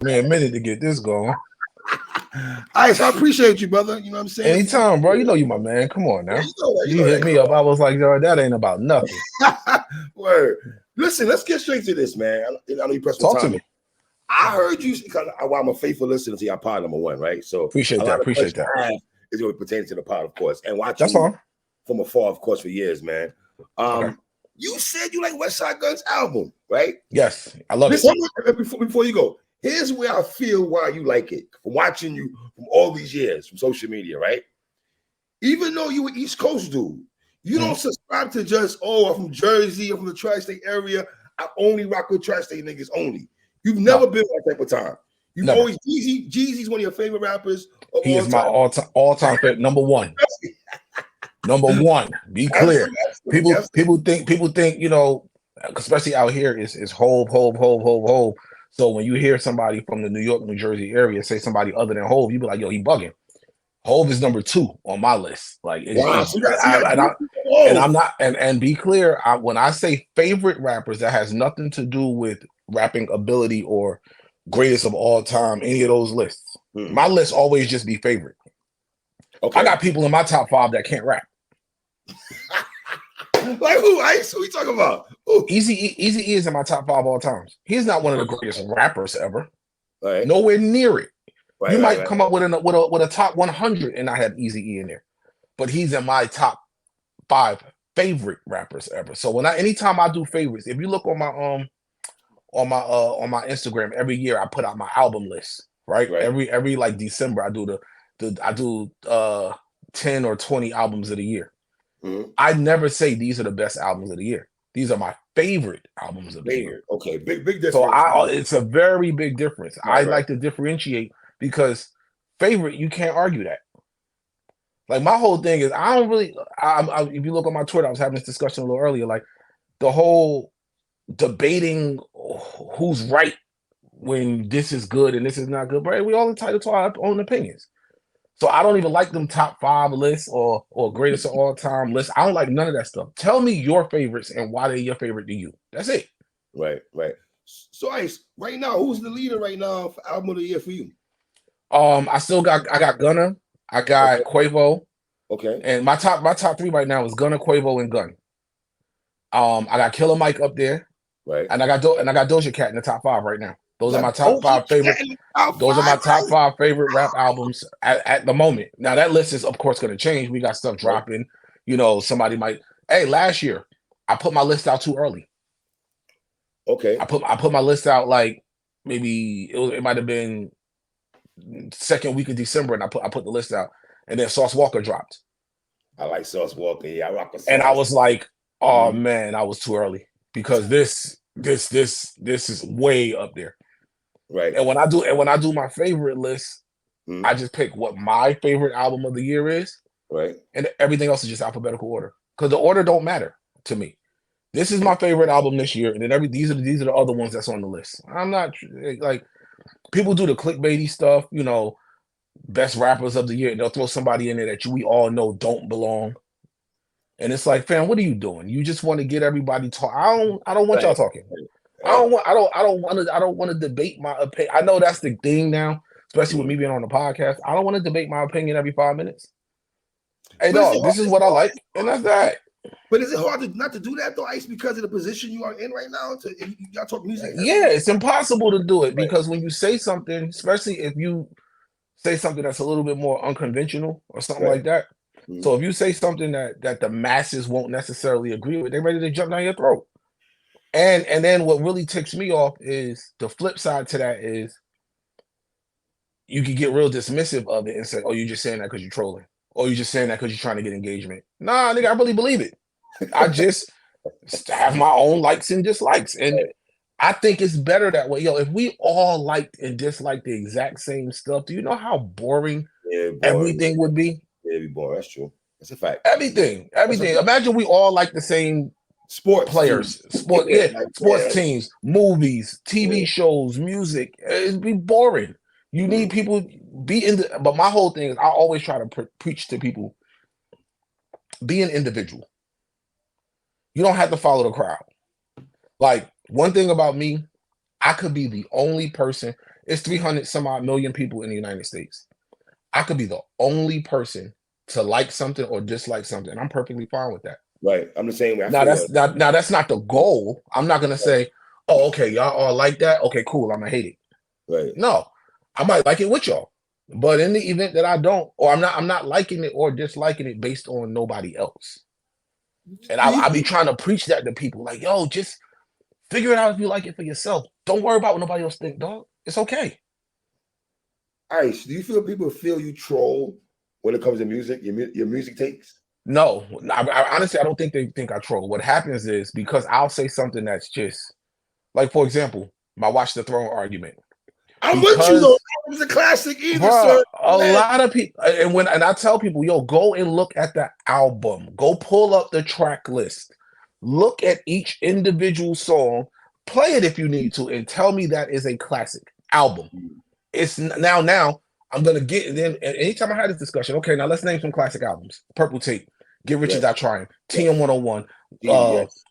me a minute to get this going. All right, so I appreciate you, brother. You know what I'm saying? Anytime, bro. You know you my man. Come on now. Yeah, you know that. You hit that. me up. I was like, yo, that ain't about nothing. Word. Listen, let's get straight to this, man. I know you pressed Talk time. to me. I heard you because I'm a faithful listener to your pod #1, right? So Appreciate that. Appreciate that. Is going to pertain to the pod, of course, and watching That's fine. from afar, of course, for years, man. Okay. You said you like West Side Gun's album, right? Yes, I love it. Before you go, here's where I feel why you like it. From watching you from all these years from social media, right? Even though you were East Coast dude, you don't subscribe to just, I'm from Jersey, I'm from the tri-state area. I only rock with tri-state niggas only. You've never been that type of time. You've always Jeezy's one of your favorite rappers. He is my all-time favorite, number one. Number one. Be clear. People think, you know, especially out here, is Hove. So when you hear somebody from the New York, New Jersey area say somebody other than Hove, you be like, yo, he bugging. Hove is number 2 on my list. Like, and I'm not, and be clear, when I say favorite rappers, that has nothing to do with rapping ability or greatest of all time, any of those lists. My list always just be favorite. Okay. I got people in my top 5 that can't rap. Like who? Ice? Who we talking about? Easy E is in my top 5 all times. He's not one of the greatest rappers ever. Right. Nowhere near it. You might come up with a top 100 and I have Easy E in there, but he's in my top 5 favorite rappers ever. So anytime I do favorites, if you look on my Instagram, every year I put out my album list. Right. Every like December I do I do 10 or 20 albums of the year. I never say these are the best albums of the year. These are my favorite albums of the year. Okay, big difference. So it's a very big difference. I like to differentiate because favorite, you can't argue that. Like my whole thing is, I don't really. If you look on my Twitter, I was having this discussion a little earlier. Like the whole debating who's right when this is good and this is not good. Right? We all entitled to our own opinions. So I don't even like them top 5 lists or greatest of all time lists. I don't like none of that stuff. Tell me your favorites and why they're your favorite to you. That's it. Right. So Ice, right now, who's the leader right now for album of the year for you? I got Gunna, I got Quavo. Okay. And my top 3 right now is Gunna, Quavo, and Gun. I got Killer Mike up there. Right. And I got Doja Cat in the top 5 right now. Those are my top 5 favorite. Those are my top 5 favorite rap albums at the moment. Now that list is of course going to change. We got stuff dropping. You know, somebody might. Hey, last year I put my list out too early. Okay. I put my list out like maybe it might have been second week of December, and I put the list out, and then Sauce Walker dropped. I like Sauce Walker. Yeah, I rock with Sauce. And I was like, oh man, I was too early because this is way up there. Right. And when I do my favorite list, I just pick what my favorite album of the year is. Right. And everything else is just alphabetical order. Because the order don't matter to me. This is my favorite album this year, and then these are the other ones that's on the list. I'm not like people do the clickbaity stuff, you know, best rappers of the year, and they'll throw somebody in there that we all know don't belong. And it's like, fam, what are you doing? You just want to get everybody talk. I don't want y'all talking. I don't want to debate my opinion. I know that's the thing now, especially with me being on the podcast. I don't want to debate my opinion every 5 minutes. Hey, dog, this is what I like, and that's that. But is it hard not to do that though, Ice, because of the position you are in right now? Y'all talk music. Yeah, it's impossible to do it because when you say something, especially if you say something that's a little bit more unconventional or something like that. So if you say something that the masses won't necessarily agree with, they're ready to jump down your throat. And then what really ticks me off is the flip side to that is you can get real dismissive of it and say, oh, you're just saying that because you're trolling. Or you're just saying that because you're trying to get engagement. Nah, nigga, I really believe it. I just have my own likes and dislikes. And I think it's better that way. Yo, if we all liked and disliked the exact same stuff, do you know how boring everything would be? Yeah, it'd be boring. That's true. That's a fact. Everything. Imagine we all like the same sports players, sports teams, movies, TV shows, music. It'd be boring. You need people but my whole thing is I always try to preach to people, be an individual. You don't have to follow the crowd. Like one thing about me, I could be the only person. it's 300 some odd million people in the United States. I could be the only person to like something or dislike something. I'm perfectly fine with that. Right. I'm the same way. Now that's not the goal. I'm not gonna say, oh, okay, y'all all like that. Okay, cool. I'm gonna hate it. Right. No, I might like it with y'all. But in the event that I don't, or I'm not liking it or disliking it based on nobody else. And I'll be trying to preach that to people, like, yo, just figure it out if you like it for yourself. Don't worry about what nobody else think, dog. It's okay. Ice, do you feel people feel you troll when it comes to music, your music takes? No, I honestly, I don't think they think I troll. What happens is because I'll say something that's just like, for example, my Watch the Throne argument. I'm with you though. It was a classic either, sir. A lot of people, and I tell people, yo, go and look at the album. Go pull up the track list. Look at each individual song. Play it if you need to, and tell me that is a classic album. It's now. I'm gonna get then. Anytime I had this discussion, okay, now let's name some classic albums. Purple Tape, Get Rich or Die Trying, TM 101,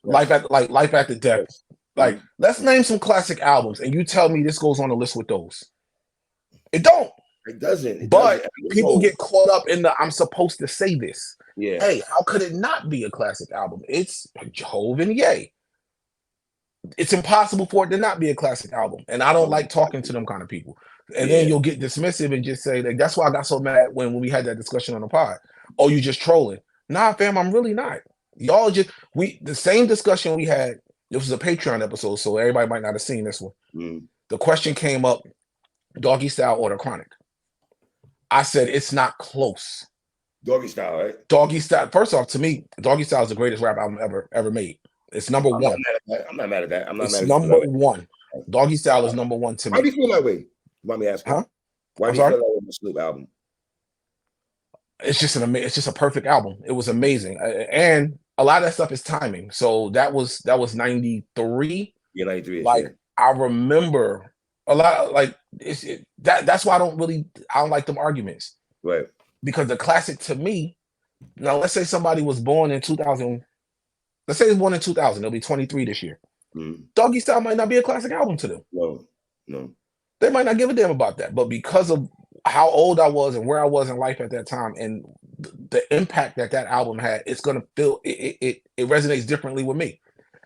Life After Death. Like, let's name some classic albums, and you tell me this goes on the list with those. It don't. It doesn't. But people get caught up in the I'm supposed to say this. Yeah. Hey, how could it not be a classic album? It's Hov and Ye. It's impossible for it to not be a classic album. And I don't like talking to them kind of people. And then you'll get dismissive and just say, like, that's why I got so mad when we had that discussion on the pod. Oh, you just trolling. Nah, fam, I'm really not. Y'all just the same discussion we had. This was a Patreon episode, so everybody might not have seen this one. The question came up, Doggy Style or the Chronic. I said it's not close. Doggy Style, right? Doggy Style. First off, to me, Doggy Style is the greatest rap album ever made. It's number one. I'm not mad at that. It's number one. Doggy Style is number one to me. Why do you feel that way? You want me to ask? Huh? Why do you feel that way with the Snoop album? It's just a perfect album. It was amazing, and a lot of that stuff is timing. So that was 93. Yeah, 93. Like I remember a lot. Like that's why I don't like them arguments. Right. Because the classic to me. Now let's say somebody was born in 2000. Let's say he was born in 2000. They'll be 23 this year. Doggy Style might not be a classic album to them. No. They might not give a damn about that. But because of how old I was and where I was in life at that time and the impact that album had, it's going to feel it resonates differently with me.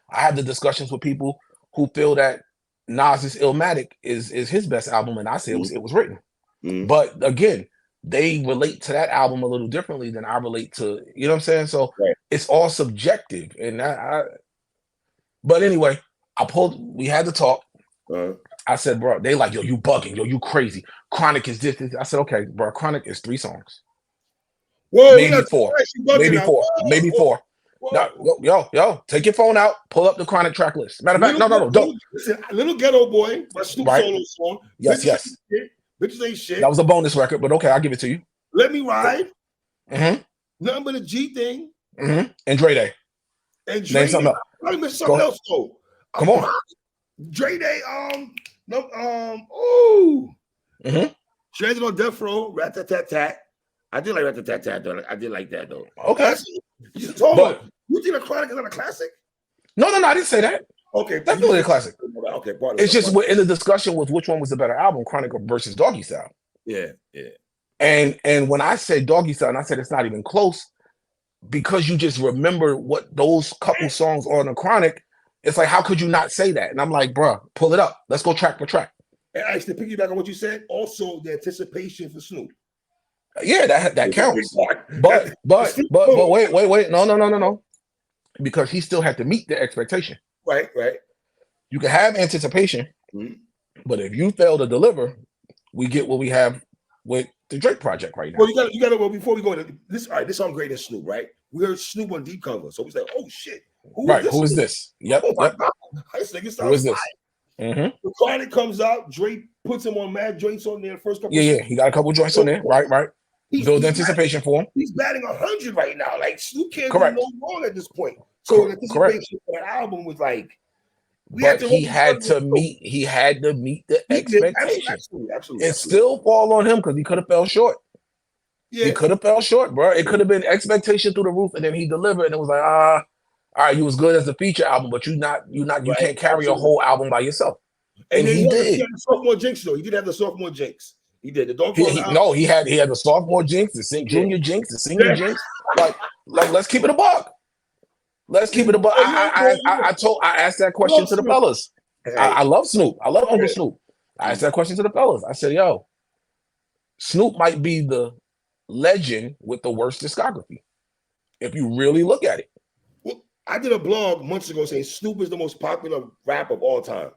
I have the discussions with people who feel that Nas's Illmatic is his best album, and I say it was written. But again, they relate to that album a little differently than I relate to, you know what I'm saying? So it's all subjective. And but anyway, we had to talk. I said, bro, they like, yo, you bugging, yo, you crazy. Chronic is this. I said, okay, bro, Chronic is 3 songs. Whoa, maybe 4. Maybe 4. No, yo, take your phone out, pull up the Chronic track list. Matter of fact, no, don't. Listen, Little Ghetto Boy, my Snoop solo song. Yes. Bitches ain't shit. That was a bonus record, but okay, I'll give it to you. Let Me Ride. Nothing but a G thing. And Dre Day. And Dre Day. I missed something else though. Come on. Dre Day. Stranded on Death Row. Rat-tat-tat-tat. I did like Rat-tat-tat-tat though. I did like that though. Okay. You told me. You think the Chronic is not a classic? No, I didn't say that. Okay. Definitely a classic. Okay. It's just in the discussion with which one was the better album, Chronic versus Doggy Style. Yeah. And when I said Doggy Style, and I said it's not even close, because you just remember what those couple songs are on the Chronic, it's like, how could you not say that? And I'm like, bro, pull it up. Let's go track for track. And actually, to piggyback on what you said, also the anticipation for Snoop. Yeah, that counts. But wait. No. Because he still had to meet the expectation. Right. You can have anticipation, but if you fail to deliver, we get what we have with the Drake project right now. Well, you got to. Well, before we go into this, all right, this song great as Snoop, right? We heard Snoop on deep cover, so we said, "Oh shit, who is this? Yep. Oh my God. Who is this? The Chronic comes out, Drake puts him on mad joints on there. First couple. Yeah, he got a couple joints on there. Right. Build anticipation for him. He's batting 100 right now. Like Snoop can't do no wrong at this point. So the anticipation for that album was like. But he had to meet the expectation. Absolutely. It still fall on him because he could have fell short. Yeah. He could have fell short, bro. It could have been expectation through the roof, and then he delivered, and it was like, all right, you was good as a feature album, but you can't carry a whole album by yourself. And then he he did. had the sophomore jinx though. He did have the sophomore jinx. He did. The dog fall out. No, he had the sophomore jinx, the junior jinx, the senior jinx. Like let's keep it a buck. Let's keep it a buck. I asked that question to the fellas. I love Snoop. I love Uncle Snoop. I asked that question to the fellas. I said, yo, Snoop might be the legend with the worst discography, if you really look at it. Well, I did a blog months ago saying Snoop is the most popular rap of all time.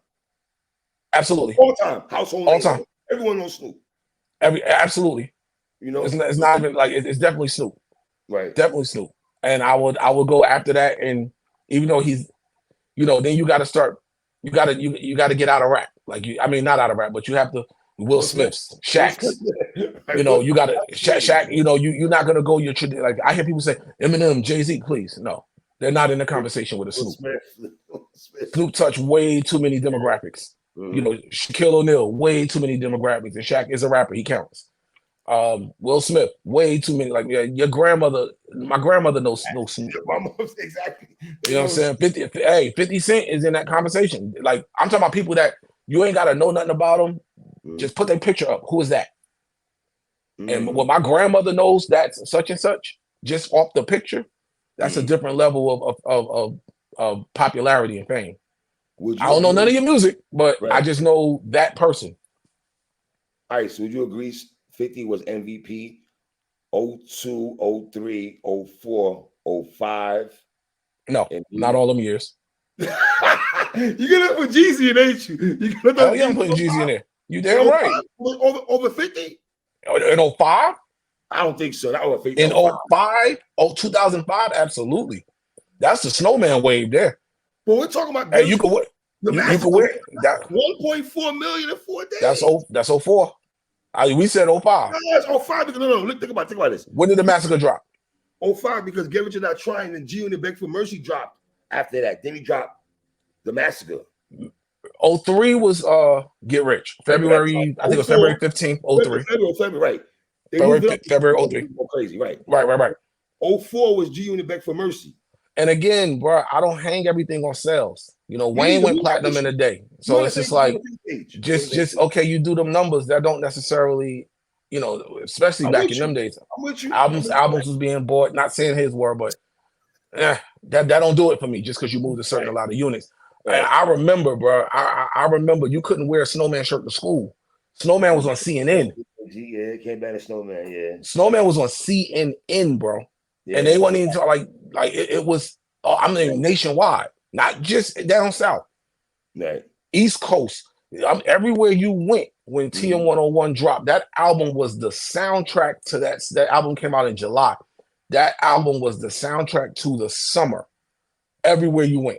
Absolutely. All time. Household all time. Everyone knows Snoop. Absolutely. You know, it's not even like it's definitely Snoop. Right. Definitely Snoop. And I would go after that. And even though he's, then you got to start. You got to get out of rap. Like not out of rap, but you have to. Will Smith's, Shaq's. You got to Shaq. You're not gonna go your tradition. Like I hear people say Eminem, Jay-Z, please. No, they're not in the conversation with a Snoop. Snoop touched way too many demographics. Shaquille O'Neal, way too many demographics. And Shaq is a rapper, he counts. Will Smith, way too many. Like your grandmother, my grandmother knows Snoop. Exactly. You know what I'm saying? 50 Cent is in that conversation. Like I'm talking about people that you ain't gotta know nothing about them. Just put their picture up. Who is that? And when my grandmother knows that's such and such, just off the picture, that's a different level of popularity and fame. I don't know none of your music, but I just know that person. All right, so would you agree 50 was MVP 02, 03, 04, 05? No, not all them years. You're gonna put Jeezy in, ain't you? Hell yeah, I'm putting Jeezy in there. You damn right. Over 50? In 05? I don't think so. Not over 50. In 05? 2005? Absolutely. That's the snowman wave there. But we're talking about you can wear that 1.4 million in 4 days. That's 04. We said 05. No, it's 05. No. Think about this. When did the massacre drop? 05, because Get Rich or Not Trying and G Unit Beg for Mercy dropped after that. Then he dropped the massacre. 03 was Get Rich. February, I think it was February 15th, 03. February, right. February 03. Crazy, right. Right. 04 was G Unit Beg for Mercy. And again, bro, I don't hang everything on sales. Wayne went platinum in a day. So it's just like, just okay, you do them numbers that don't necessarily, especially back in them days. Albums was being bought, not saying his word, but that don't do it for me just because you moved a lot of units. Right. I remember, bro. I remember you couldn't wear a Snowman shirt to school. Snowman was on CNN. Yeah, it came back to Snowman. Yeah, Snowman was on CNN, bro. Yeah. And they weren't even talking like it was. Nationwide, not just down south. Right. East Coast. Everywhere you went when TM101 dropped. That album was the soundtrack to that. That album came out in July. That album was the soundtrack to the summer. Everywhere you went.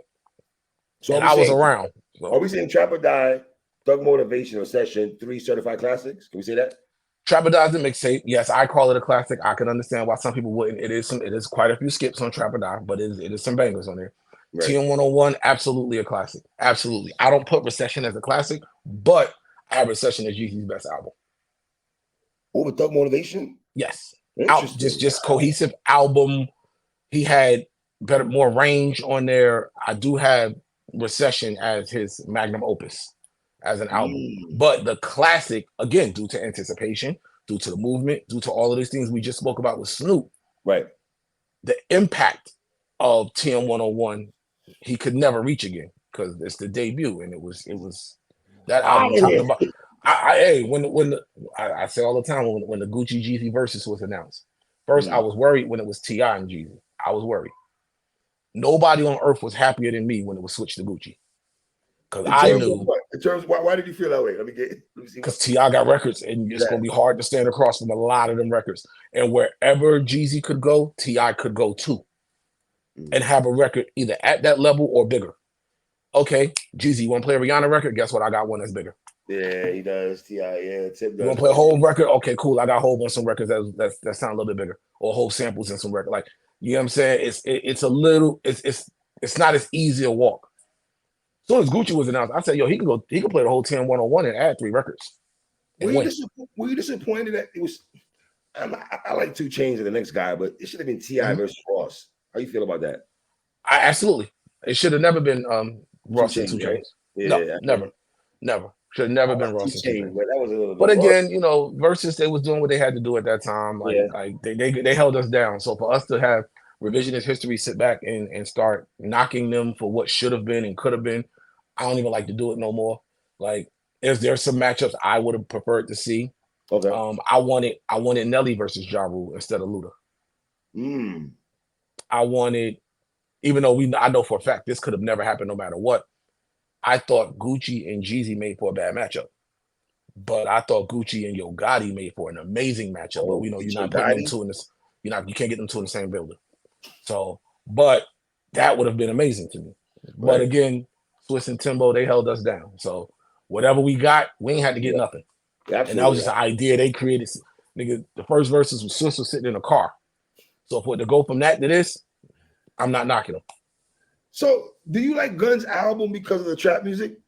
So I was around. So. Are we saying Trap or Die, Thug Motivational Session 3 certified classics? Can we say that? Trap or Die is a mixtape. Yes, I call it a classic. I can understand why some people wouldn't. It is quite a few skips on Trap or Die, but it is some bangers on there. Right. TM101, absolutely a classic. Absolutely. I don't put Recession as a classic, but I have Recession as Jeezy's best album. Over Thug Motivation? Yes. Just cohesive album. He had more range on there. I do have Recession as his magnum opus as an album, but the classic, again, due to anticipation, due to the movement, due to all of these things we just spoke about with Snoop, right? The impact of TM101 he could never reach again because it's the debut, and it was that album. I say all the time when the Gucci Jeezy versus was announced. First, I was worried when it was T.I. and Jeezy. I was worried. Nobody on earth was happier than me when it was switched to Gucci. Because I knew. In terms of why did you feel that way? Let me see. Because T.I. got records, and it's going to be hard to stand across from a lot of them records. And wherever Jeezy could go, T.I. could go too. And have a record either at that level or bigger. Okay, Jeezy, you want to play a Rihanna record? Guess what? I got one that's bigger. Yeah, he does. T.I. Yeah, Tip does. You want to play a whole record? Okay, cool. I got a whole bunch of some records that sound a little bit bigger, or whole samples and some record. Like, you know what I'm saying? It's a little. It's not as easy a walk. As soon as Gucci was announced, I said, "Yo, he could play the whole 10-101 and add 3 records." Were you disappointed that it was? I like 2 Chainz and the next guy, but it should have been T.I. versus Ross. How you feel about that? Absolutely. It should have never been Ross and 2 Chainz. Yeah, no, never. Never. Should have never been Ross and T-Chain, T-Pain. but that was a little bit. But again, you know, versus they was doing what they had to do at that time. Yeah. Like they held us down. So for us to have revisionist history sit back and start knocking them for what should have been and could have been, I don't even like to do it no more. Like, there's some matchups I would have preferred to see. Okay. I wanted Nelly versus Ja Rule instead of Luda. I wanted, even though I know for a fact this could have never happened no matter what. I thought Gucci and Jeezy made for a bad matchup. But I thought Gucci and Yo Gotti made for an amazing matchup. But we know you're not putting them two in this, you can't get them two in the same building. So, but that would have been amazing to me. But again, Swiss and Timbo, they held us down. So whatever we got, we ain't had to get nothing. Absolutely. And that was just an idea they created. Nigga, the first verses was Swiss was sitting in a car. So for it to go from that to this, I'm not knocking them. So do you like Gun's album because of the trap music?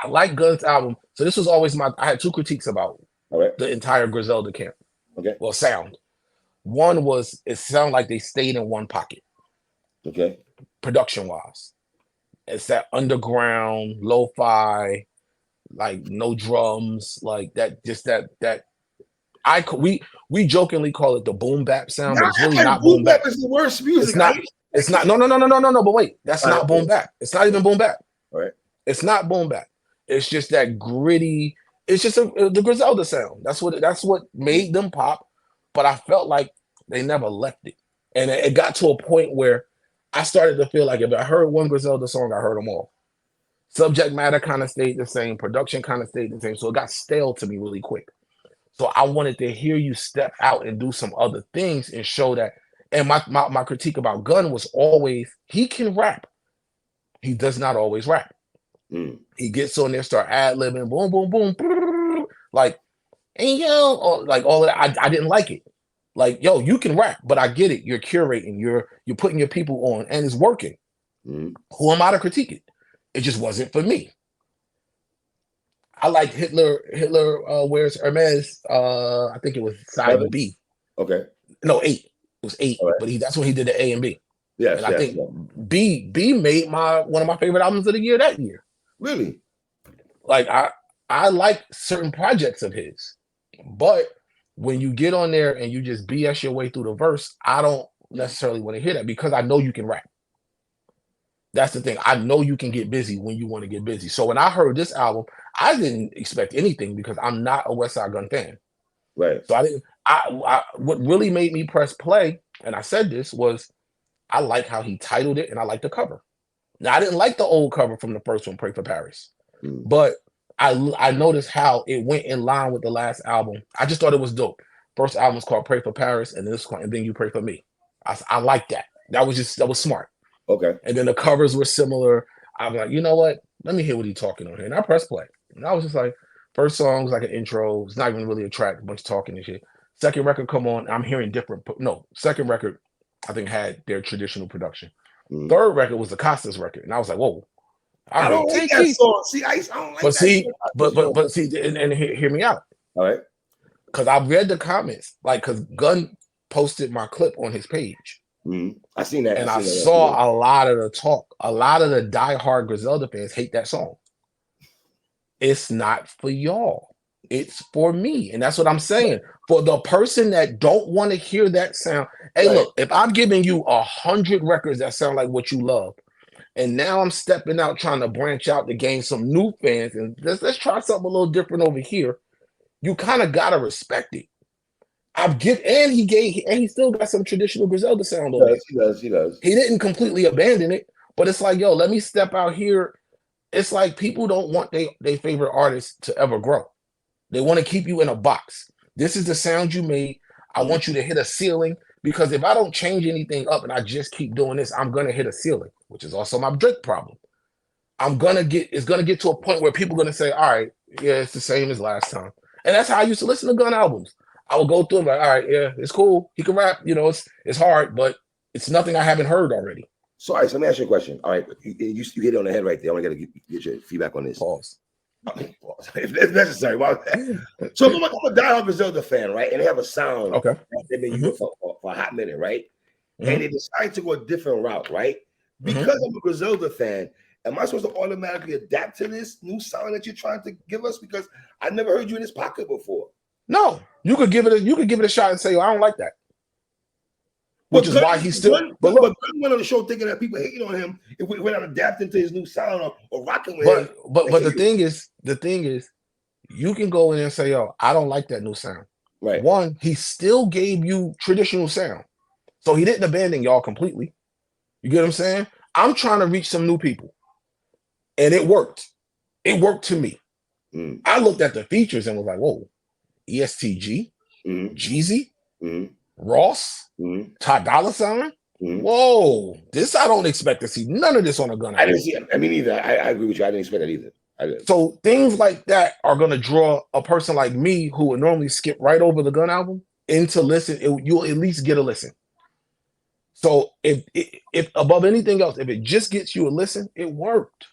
I like Gun's album. So this was always I had two critiques about the entire Griselda camp. Okay. Well, sound. One was it sounded like they stayed in one pocket. Okay. Production-wise. It's that underground, lo-fi, like no drums, like that, just that we jokingly call it the boom bap sound, but it's really not boom bap. Is the worst music. It's not. No. But wait, that's not boom bap. It's not even boom bap. Right. It's not boom bap. It's just that gritty. It's just the Griselda sound. That's what made them pop. But I felt like they never left it, and it got to a point where I started to feel like if I heard one Griselda song, I heard them all. Subject matter kind of stayed the same. Production kind of stayed the same. So it got stale to me really quick. So I wanted to hear you step out and do some other things and show that. And my critique about Gun was always, he can rap. He does not always rap. He gets on there, start ad-libbing, boom, boom, boom, like, and yo, like all of that. I didn't like it. Like, yo, you can rap, but I get it. You're curating, you're putting your people on, and it's working. Who am I to critique it? It just wasn't for me. I like Hitler wears Hermes. I think it was side B. Okay. No, 8. It was 8. Right. But that's when he did the A and B. Yeah. And I think B made one of my favorite albums of the year that year. Really? Like I like certain projects of his, but when you get on there and you just BS your way through the verse, I don't necessarily want to hear that because I know you can rap. That's the thing. I know you can get busy when you want to get busy. So when I heard this album, I didn't expect anything because I'm not a West Side Gun fan. Right. So I didn't. What really made me press play, and I said this, was I like how he titled it and I like the cover. Now I didn't like the old cover from the first one, Pray for Paris, but I noticed how it went in line with the last album. I just thought it was dope. First album was called Pray for Paris, and then You Pray for Me. I like that. That was smart. Okay. And then the covers were similar. I'm like, you know what? Let me hear what he's talking on here. And I pressed play. And I was just like, first song was like an intro. It's not even really a track, a bunch of talking and shit. Second record come on. I'm hearing different. No, second record, I think, had their traditional production. Third record was the Costas record. And I was like, whoa. I don't like that song. See, I don't like that. But see, and hear me out. All right. Because I read the comments, like, because Gun posted my clip on his page. I seen that. And I saw a lot of the talk. A lot of the diehard Griselda fans hate that song. It's not for y'all. It's for me. And that's what I'm saying. For the person that don't want to hear that sound. Hey, look, if I'm giving you 100 records that sound like what you love, and now I'm stepping out trying to branch out to gain some new fans, and let's try something a little different over here, you kind of gotta respect it. He still got some traditional Griselda sound on it. He does. He didn't completely abandon it, but it's like, yo, let me step out here. It's like people don't want their favorite artists to ever grow. They want to keep you in a box. This is the sound you made. I want you to hit a ceiling, because if I don't change anything up and I just keep doing this, I'm gonna hit a ceiling, which is also my Drake problem. It's gonna get to a point where people are gonna say, all right, yeah, it's the same as last time. And that's how I used to listen to Gun albums. I would go through them like, all right, yeah, it's cool. He can rap, it's hard, but it's nothing I haven't heard already. So, all right, so let me ask you a question. All right, you hit it on the head right there. I want to get your feedback on this. Pause. If necessary. So I'm a diehard Griselda fan, right? And they have a sound that they've been using for a hot minute, right? And they decide to go a different route, right? Because I'm a Griselda fan, am I supposed to automatically adapt to this new sound that you're trying to give us? Because I never heard you in this pocket before. No, you could give it a shot and say, I don't like that. Which is why he's still. But Gunn went on the show thinking that people hating on him if we're not adapting to his new sound or rocking with him. But the thing is, you can go in and say, "Yo, I don't like that new sound." Right. One, he still gave you traditional sound, so he didn't abandon y'all completely. You get what I'm saying? I'm trying to reach some new people, and it worked. It worked to me. I looked at the features and was like, "Whoa, ESTG, Jeezy, Ross, Ty Dolla $ign. Whoa, this I don't expect to see none of this on a gun. I didn't see it. I mean, either. I agree with you. I didn't expect that either. So things like that are going to draw a person like me who would normally skip right over the Gun album into listen. You'll at least get a listen. So if above anything else, if it just gets you a listen, it worked.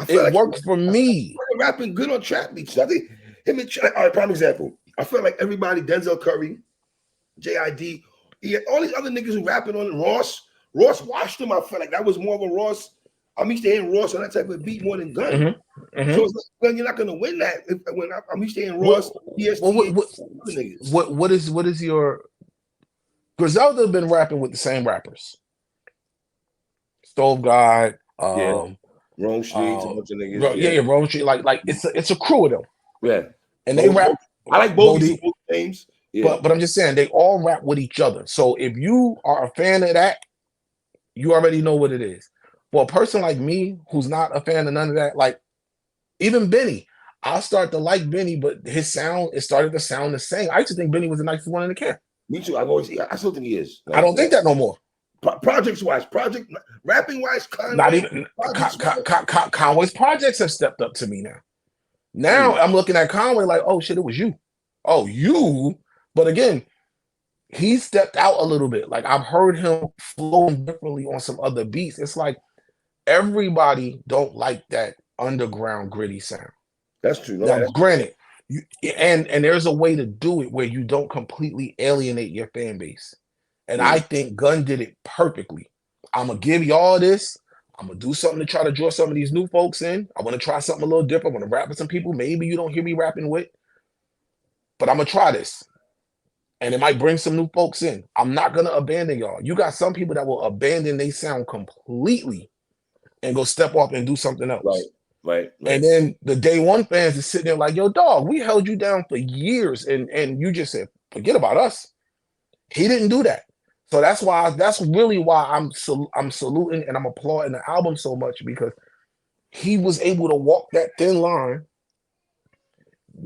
It worked for me. Rapping good on trap beats. I think him and all right, prime example. I feel like everybody, Denzel Curry, JID, all these other niggas who rapping on Ross watched him. I felt like that was more of a Ross. I'm used to hearing Ross on that type of beat more than Gun. So it's like, Gun, you're not gonna win that. When I'm used to hearing Ross, what is your Griselda have been rapping with the same rappers? Stove God, Rome Streets, a bunch of niggas. Rome Street. Like it's a crew of them. Yeah, and they rap. I like both names. Yeah. But I'm just saying they all rap with each other. So if you are a fan of that, you already know what it is. For a person like me who's not a fan of none of that, like even Benny, I'll start to like Benny, but his sound, it started to sound the same. I used to think Benny was the nicest one in the camp. Me too. I still think he is. I don't think that no more. Projects wise, rapping wise, not even Conway's projects have stepped up to me now. Now I'm looking at Conway like, oh shit, it was you. Oh, you. But again, he stepped out a little bit. Like I've heard him flowing differently on some other beats. It's like everybody don't like that underground gritty sound. That's true. Now, granted, and there's a way to do it where you don't completely alienate your fan base. And I think Gun did it perfectly. I'm gonna give y'all this. I'm gonna do something to try to draw some of these new folks in. I want to try something a little different. I want to rap with some people maybe you don't hear me rapping with, but I'm gonna try this. And it might bring some new folks in. I'm not gonna abandon y'all. You got some people that will abandon their sound completely and go step off and do something else. Right. And then the day one fans is sitting there like, yo, dog, we held you down for years, and you just said, forget about us. He didn't do that. So that's really why I'm saluting and I'm applauding the album so much, because he was able to walk that thin line,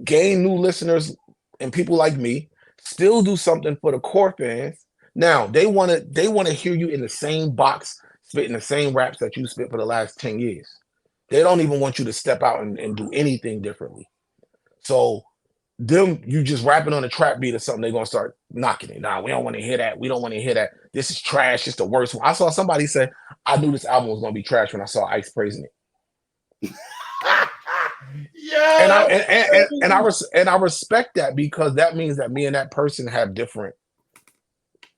gain new listeners and people like me, still do something for the core fans. Now they want to hear you in the same box, spitting the same raps that you spit for the last 10 years. They don't even want you to step out and do anything differently. So them, you just rapping on a trap beat or something, they're gonna start knocking it. Nah, we don't want to hear that. We don't want to hear that. This is trash. It's the worst one. I saw somebody say, I knew this album was gonna be trash when I saw Ice praising it. Yeah. And I respect that, because that means that me and that person have different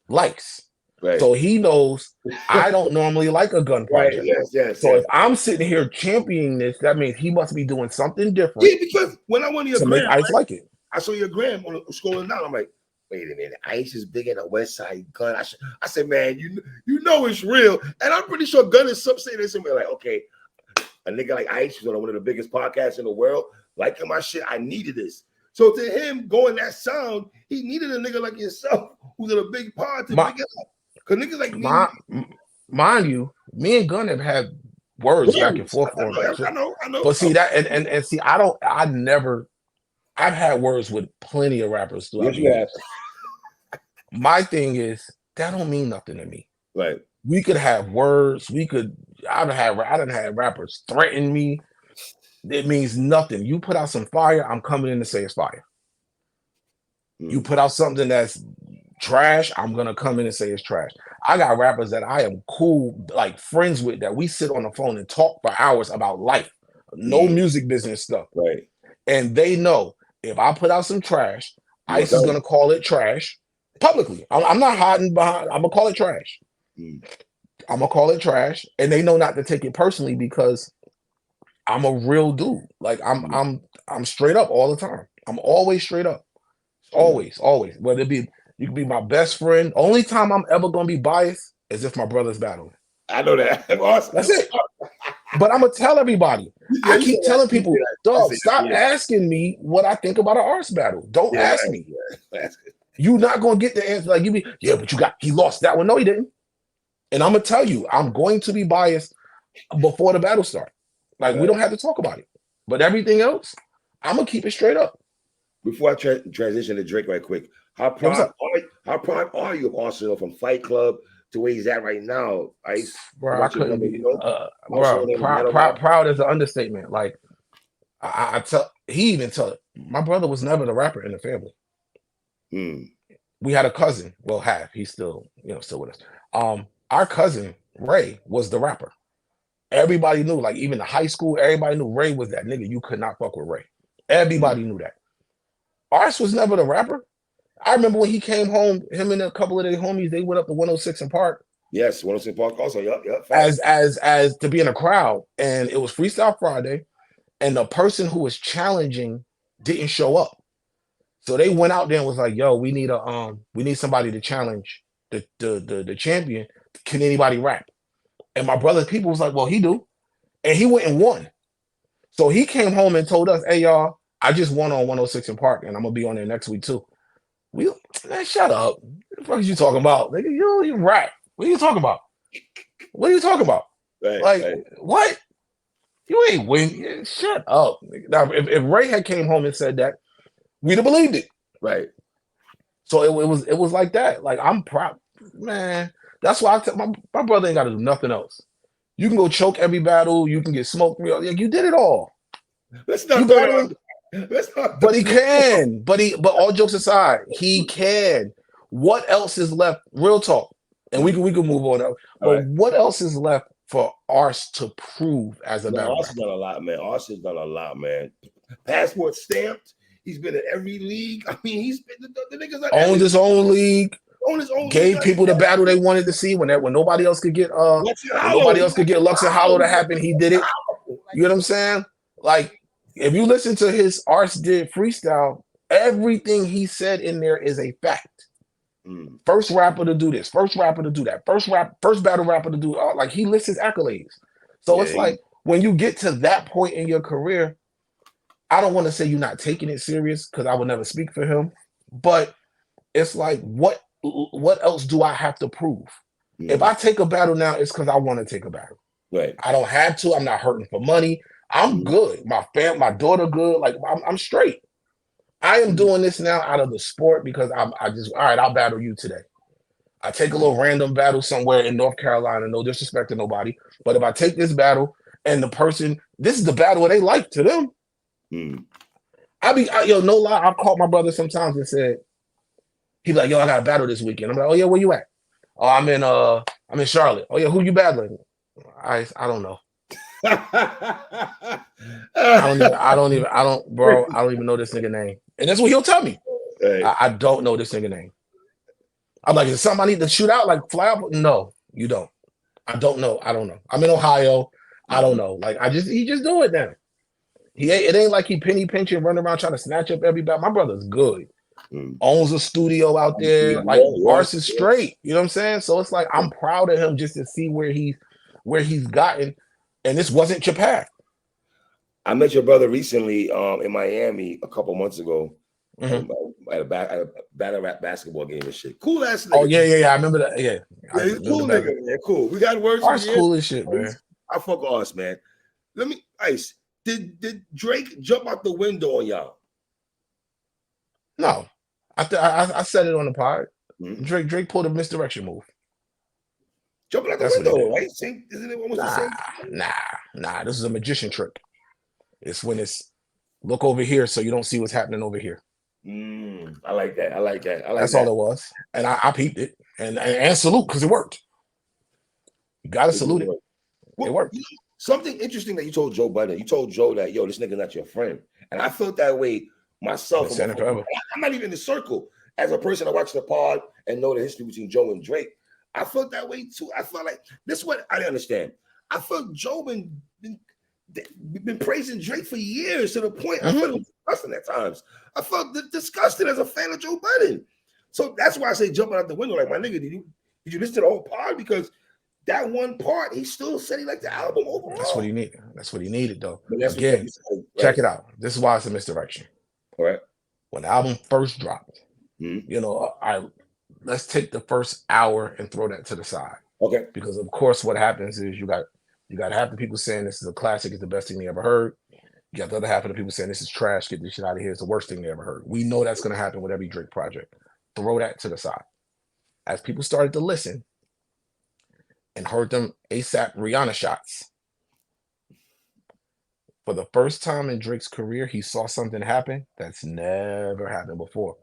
likes. Right. So he knows I don't normally like a Gun project. Yes. So if I'm sitting here championing this, that means he must be doing something different. Yeah, because when I went to your to make Ice like it. I saw your gram on scrolling down. I'm like, wait a minute, Ice is big in the West Side Gun. I said, man, you know it's real. And I'm pretty sure Gun is saying this and we're like, okay, a nigga like Ice, who's on one of the biggest podcasts in the world, liking my shit, I needed this. So to him going that sound, he needed a nigga like yourself who's in a big pod to pick it up. Because niggas like me, mind you, me and Gun have had words back and forth on that. I know. But see that, and see, I've had words with plenty of rappers throughout the years. My thing is that don't mean nothing to me. Right. We could have words. I done had rappers threaten me. It means nothing. You put out some fire, I'm coming in to say it's fire. You put out something that's trash, I'm gonna come in and say it's trash. I got rappers that I am cool, like friends with, that we sit on the phone and talk for hours about life, no music business stuff. Right. And they know if I put out some trash, Ice is gonna call it trash publicly. I'm not hiding behind. I'm gonna call it trash. I'm gonna call it trash, and they know not to take it personally because I'm a real dude. Like I'm straight up all the time. I'm always straight up. Always. Whether it be you can be my best friend. Only time I'm ever gonna be biased is if my brother's battling. I know that. Awesome. That's it. But I'm gonna tell everybody. I keep telling people, dog, stop asking me what I think about an arse battle. Don't ask me. You're not gonna get the answer. Like but he lost that one. No, he didn't. And I'm gonna tell you, I'm going to be biased before the battle starts. Like we don't have to talk about it. But everything else, I'm gonna keep it straight up. Before I transition to Drake right quick, how proud are you of Arsenal from Fight Club to where he's at right now? Ice, bro, I couldn't be. Proud is an understatement. Like I tell, he even tell it. My brother was never the rapper in the family. We had a cousin. Well, he's still with us. Our cousin Ray was the rapper. Everybody knew, like even the high school, everybody knew Ray was that nigga. You could not fuck with Ray. Everybody knew that. Ars was never the rapper. I remember when he came home, him and a couple of their homies, they went up to 106 in Park. Yes, 106 Park also. Yep. As to be in a crowd, and it was Freestyle Friday, and the person who was challenging didn't show up. So they went out there and was like, "Yo, we need somebody to challenge the champion. Can anybody rap?" And my brother's people was like, "Well, he do," and he went and won. So he came home and told us, "Hey, y'all, I just won on 106 in Park, and I'm gonna be on there next week too." Man, shut up. What the fuck are you talking about? Nigga, you don't even rap. What are you talking about? What are you talking about? What? You ain't win. Shut up. Now, if Ray had came home and said that, we'd have believed it. Right. So it was like that. Like I'm proud, man. That's why I tell my brother ain't got to do nothing else. You can go choke every battle. You can get smoked. You did it all. Let's not but he can. But all jokes aside, he can. What else is left? Real talk, and we can move on. But what else is left for Ars to prove as a battle? Ars has done a lot, man. Ars has done a lot, man. Passport stamped. He's been in every league. I mean, he's been the niggas owned his own league. Gave league, people the battle they wanted to see when nobody else could get Lux and Hollow to happen. He did it. You know what I'm saying? Like, if you listen to his Ars did freestyle, everything he said in there is a fact. First rapper to do this, first rapper to do that, first battle rapper to do like he lists his accolades. So it's like when you get to that point in your career, I don't want to say you're not taking it serious because I would never speak for him, but it's like what else do I have to prove? If I take a battle now, it's because I want to take a battle. Right. I don't have to. I'm not hurting for money. I'm good. My daughter good. Like I'm straight. I am doing this now out of the sport because I'll battle you today. I take a little random battle somewhere in North Carolina, no disrespect to nobody. But if I take this battle and the person, this is the battle they like to them. No lie, I've called my brother sometimes and said, he's like, yo, I got a battle this weekend. I'm like, oh yeah, where you at? Oh, I'm in Charlotte. Oh yeah, who you battling? I don't know. I don't even know this nigga name. And that's what he'll tell me. Hey. I don't know this nigga name. I'm like, is something I need to shoot out? Like fly up? No, you don't. I don't know. I'm in Ohio. I don't know. Like he just do it now. It ain't like he penny pinching, running around trying to snatch up everybody. My brother's good. Owns a studio out there. Like Ars is straight. You know what I'm saying? So it's like I'm proud of him just to see where he's gotten. And this wasn't your path. I met your brother recently in Miami a couple months ago at a battle rap basketball game and shit. Cool ass nigga. Oh yeah. I remember that. Yeah, he's cool nigga. Yeah, cool. We got words. Ars cool as shit, man. I fuck Ars, man. Ice. Did Drake jump out the window on y'all? No, I said it on the pod. Drake pulled a misdirection move. Jumping out the window, right? Isn't it almost the same? Nah. This is a magician trick. It's when it's look over here so you don't see what's happening over here. I like that. That's all it was. And I peeped it. And salute because it worked. You gotta salute it. It worked. Something interesting that you told Joe Budden. You told Joe that, yo, this nigga's not your friend. And I felt that way myself. I'm not even in the circle. As a person, I watch the pod and know the history between Joe and Drake. I felt that way too. I felt like this is what I didn't understand. I felt Joe been praising Drake for years to the point I felt disgusting at times. I felt disgusted as a fan of Joe Budden. So that's why I say jumping out the window, like, my nigga, did you listen to the whole pod? Because that one part, he still said he liked the album overall. That's what he needed. That's what he needed, though. Again, check it out. This is why it's a misdirection. All right. When the album first dropped, you know, let's take the first hour and throw that to the side. Okay. Because of course, what happens is you got half the people saying this is a classic, it's the best thing they ever heard. You got the other half of the people saying this is trash, get this shit out of here, it's the worst thing they ever heard. We know that's going to happen with every Drake project. Throw that to the side. As people started to listen and heard them ASAP Rihanna shots, for the first time in Drake's career, he saw something happen that's never happened before.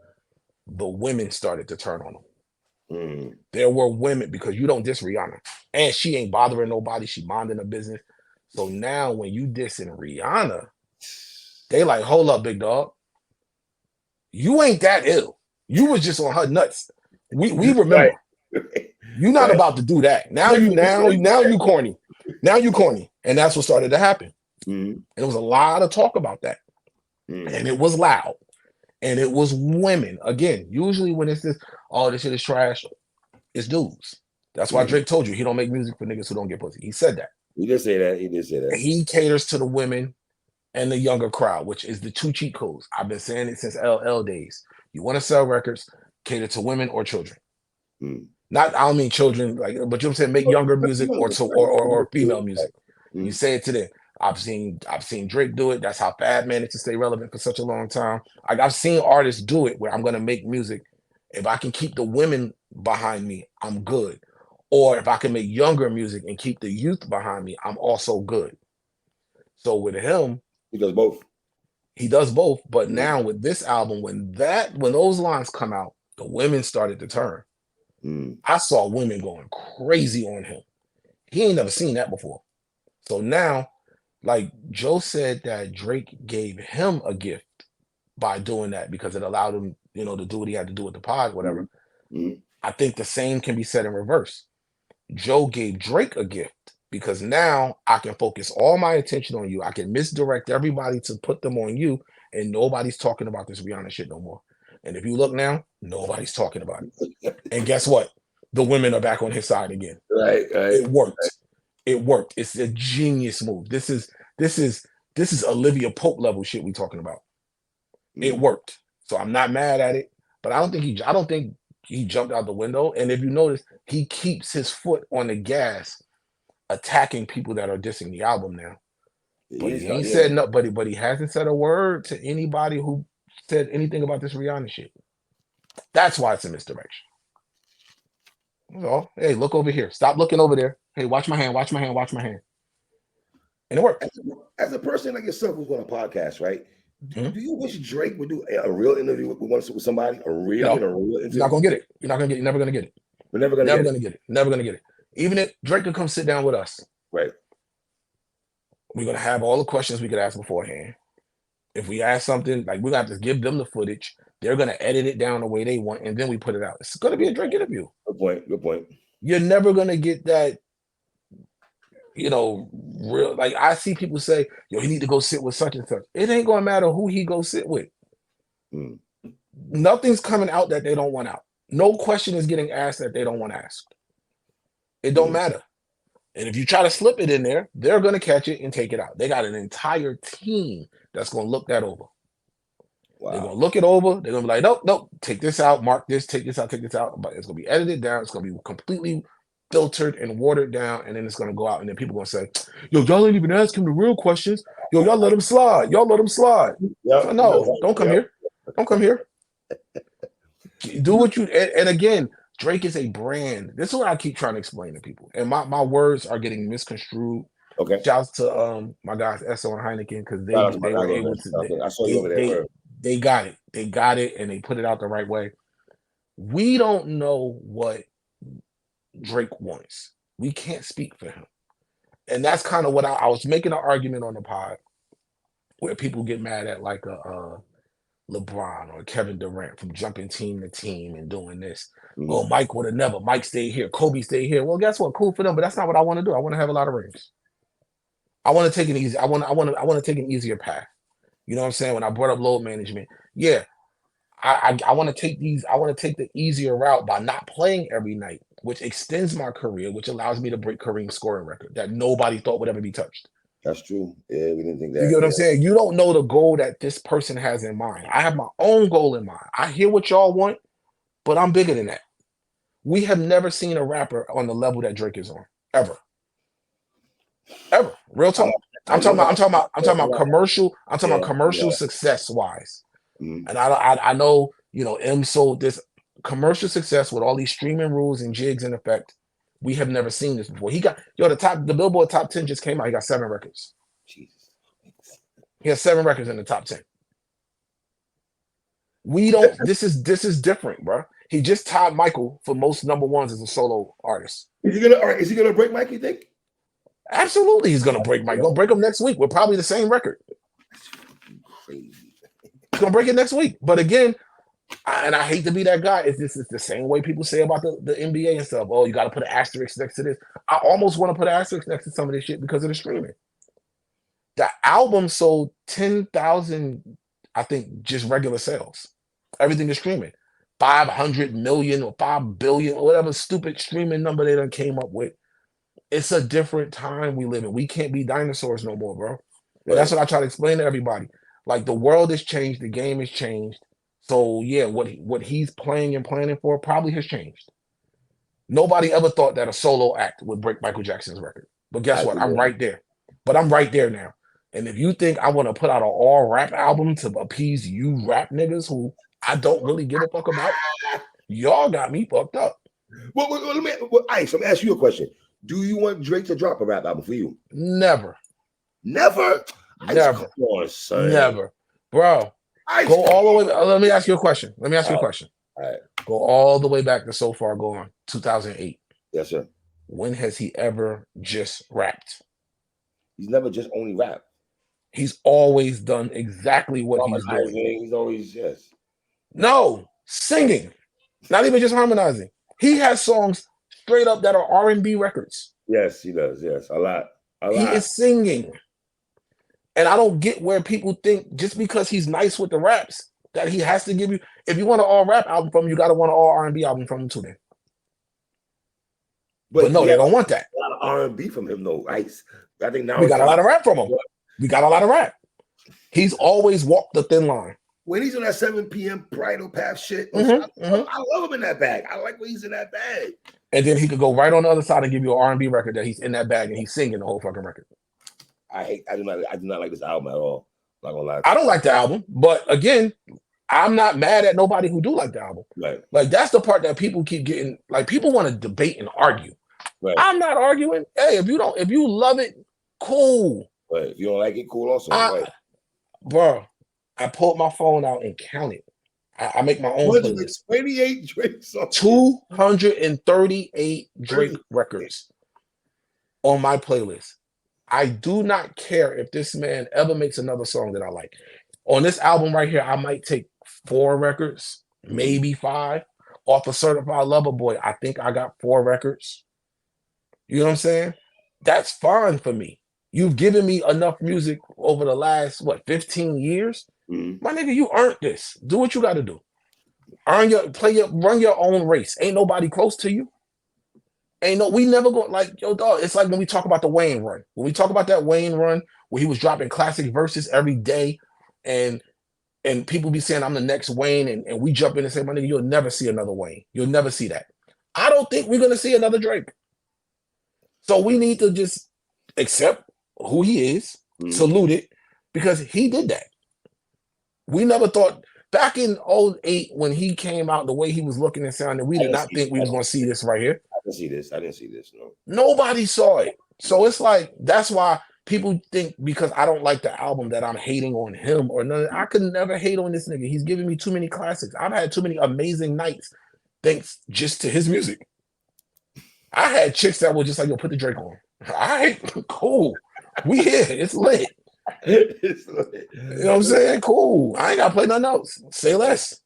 The women started to turn on him. There were women, because you don't diss Rihanna, and she ain't bothering nobody. She minding her business. So now when you dissing Rihanna, they like, hold up, big dog. You ain't that ill. You was just on her nuts. We remember. Right. You're not about to do that. Now you corny. Now you corny. And that's what started to happen. And there was a lot of talk about that. And it was loud. And it was women. Again, usually when it's this, oh, this shit is trash, it's dudes. That's why Drake told you he don't make music for niggas who don't get pussy. He said that. He did say that. He caters to the women and the younger crowd, which is the two cheat codes. I've been saying it since LL days. You want to sell records, cater to women or children. Not, I don't mean children, like, but you know what I'm saying, make younger music or female music. You say it to them. I've seen Drake do it. That's how Fab managed to stay relevant for such a long time. I've seen artists do it where I'm gonna make music. If I can keep the women behind me, I'm good. Or if I can make younger music and keep the youth behind me, I'm also good. So with him, he does both. He does both. But now with this album, when those lines come out, the women started to turn. I saw women going crazy on him. He ain't never seen that before. So now, like Joe said, that Drake gave him a gift by doing that because it allowed him, you know, to do what he had to do with the pod, whatever. I think the same can be said in reverse. Joe gave Drake a gift because now I can focus all my attention on you. I can misdirect everybody to put them on you, and nobody's talking about this Rihanna shit no more. And if you look now, nobody's talking about it. And guess what? The women are back on his side again. Right. It worked. It worked. It's a genius move. This is Olivia Pope level shit we talking about. It worked. So I'm not mad at it, but I don't think he jumped out the window. And if you notice, he keeps his foot on the gas, attacking people that are dissing the album now. But he ain't said no, but he hasn't said a word to anybody who said anything about this Rihanna shit. That's why it's a misdirection. So, hey, look over here. Stop looking over there. Hey, watch my hand, watch my hand, watch my hand. And it worked. As a person like yourself who's on a podcast, right? Do you wish Drake would do a real interview with somebody? A real interview? You're not gonna get it. You're never gonna get it. We're never gonna get it. Never gonna get it. Even if Drake could come sit down with us. Right. We're gonna have all the questions we could ask beforehand. If we ask something, like, we're gonna have to give them the footage. They're gonna edit it down the way they want, and then we put it out. It's gonna be a Drake interview. Good point. You're never gonna get that, you know, real. Like, I see people say, yo, he need to go sit with such and such. It ain't gonna matter who he go sit with. Nothing's coming out that they don't want out. No question is getting asked that they don't want asked. It don't matter. And if you try to slip it in there, they're gonna catch it and take it out. They got an entire team that's gonna look that over. Wow. They're gonna look it over. They're gonna be like, nope, take this out, mark this, take this out, take this out. But it's gonna be edited down. It's gonna be completely filtered and watered down, and then it's gonna go out, and then people gonna say, yo, y'all ain't even ask him the real questions. Yo, y'all let him slide. Y'all let him slide. So no, don't come here. Don't come here. Do what you and again, Drake is a brand. This is what I keep trying to explain to people. And my words are getting misconstrued. Okay. Shouts to my guys Esso and Heineken, because they were able to. I saw you over there. They got it. They got it, and they put it out the right way. We don't know what Drake wants. We can't speak for him. And that's kind of what I was making an argument on the pod where people get mad at like LeBron or Kevin Durant from jumping team to team and doing this. Mhm. Oh, Mike would have never. Mike stayed here. Kobe stayed here. Well, guess what? Cool for them, but that's not what I want to do. I want to have a lot of rings. I want to take an easy. I want to take an easier path. You know what I'm saying? When I brought up load management, yeah, I want to take these. I want to take the easier route by not playing every night, which extends my career, which allows me to break Kareem's scoring record that nobody thought would ever be touched. That's true. Yeah, we didn't think that. You get what I'm saying? You don't know the goal that this person has in mind. I have my own goal in mind. I hear what y'all want, but I'm bigger than that. We have never seen a rapper on the level that Drake is on, ever. Ever. Real talk. I'm talking about commercial. I'm talking about commercial success wise. Mhm. And I know, you know, M sold this commercial success with all these streaming rules and jigs in effect. We have never seen this before. He got the Billboard top 10 just came out. He got 7 records. Jesus. He has 7 records in the top 10. We don't. This is different, bro. He just tied Michael for most number ones as a solo artist. Is he gonna break Mike, you think? Absolutely, he's gonna break Mike. Gonna break him next week with probably the same record. Crazy. He's gonna break it next week. But again, I hate to be that guy. It's the same way people say about the NBA and stuff. Oh, you got to put an asterisk next to this. I almost want to put an asterisk next to some of this shit because of the streaming. The album sold 10,000, I think, just regular sales. Everything is streaming. 500 million or 5 billion or whatever stupid streaming number they done came up with. It's a different time we live in. We can't be dinosaurs no more, bro. And that's what I try to explain to everybody. Like, the world has changed, the game has changed. So yeah, what he's playing and planning for probably has changed. Nobody ever thought that a solo act would break Michael Jackson's record. But guess what? I'm right there. But I'm right there now. And if you think I want to put out an all rap album to appease you rap niggas who I don't really give a fuck about, y'all got me fucked up. Well, Ice, let me ask you a question. Do you want Drake to drop a rap album for you? Never. Never? Never. Come on, son. Never. Bro. Go all the way. Let me ask you a question. All right. Go all the way back to So Far Gone, 2008. Yes, sir. When has he ever just rapped? He's never just only rapped. He's always done exactly what he's doing. He's always, yes. No, singing. Not even just harmonizing. He has songs straight up that are R&B records. Yes, he does. Yes, a lot. He is singing. And I don't get where people think just because he's nice with the raps that he has to give you. If you want an all rap album from him, you got to want an all R&B album from him too. Then, but no, they don't want that. A lot of R&B from him, though. Ice. I think now we got a lot of rap from him. We got a lot of rap. He's always walked the thin line. When he's on that 7 p.m. Bridal Path shit, I love him in that bag. I like when he's in that bag. And then he could go right on the other side and give you an R&B record that he's in that bag and he's singing the whole fucking record. I do not like this album at all. Not gonna lie. I don't like the album, but again, I'm not mad at nobody who do like the album. Right. Like, that's the part that people keep getting. Like, people want to debate and argue. Right. I'm not arguing. Hey, if you love it, cool. Right. If you don't like it, cool also. Right. Bro, I pulled my phone out and counted. I make my own playlist. 28 Drake songs. 238 Drake records on my playlist. I do not care if this man ever makes another song that I like. On this album right here, I might take 4 records, maybe 5. Off of Certified Lover Boy, I think I got 4 records. You know what I'm saying? That's fine for me. You've given me enough music over the last, 15 years? Mm-hmm. My nigga, you earned this. Do what you got to do. Run your own race. Ain't nobody close to you. We never go like, yo, dog. It's like when we talk about the Wayne run. When we talk about that Wayne run where he was dropping classic verses every day, and people be saying I'm the next Wayne, and we jump in and say, my nigga, you'll never see another Wayne. You'll never see that. I don't think we're gonna see another Drake. So we need to just accept who he is, salute it, because he did that. We never thought back in 2008 when he came out, the way he was looking and sounding, we did not think we was gonna see this right here. I didn't see this. No. Nobody saw it. So it's like, that's why people think because I don't like the album that I'm hating on him or none. I could never hate on this nigga. He's giving me too many classics. I've had too many amazing nights thanks just to his music. I had chicks that were just like, yo, put the Drake on. All right, cool. We here. It's lit. You know what I'm saying? Cool. I ain't gotta play nothing else. Say less.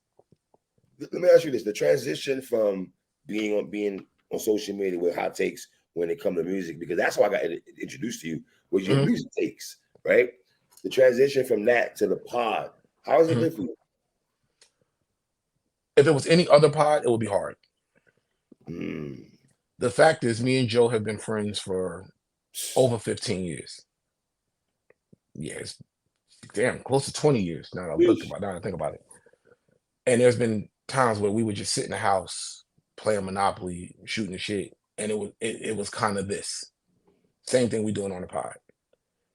Let me ask you this: the transition from being on social media with hot takes when it comes to music, because that's how I got introduced to you, was your music takes, right? The transition from that to the pod. How has it been for you? If it was any other pod, it would be hard. The fact is, me and Joe have been friends for over 15 years. Yeah, it's damn close to 20 years now that I think about it. And there's been times where we would just sit in the house playing Monopoly, shooting the shit, and it was kind of this same thing we doing on the pod.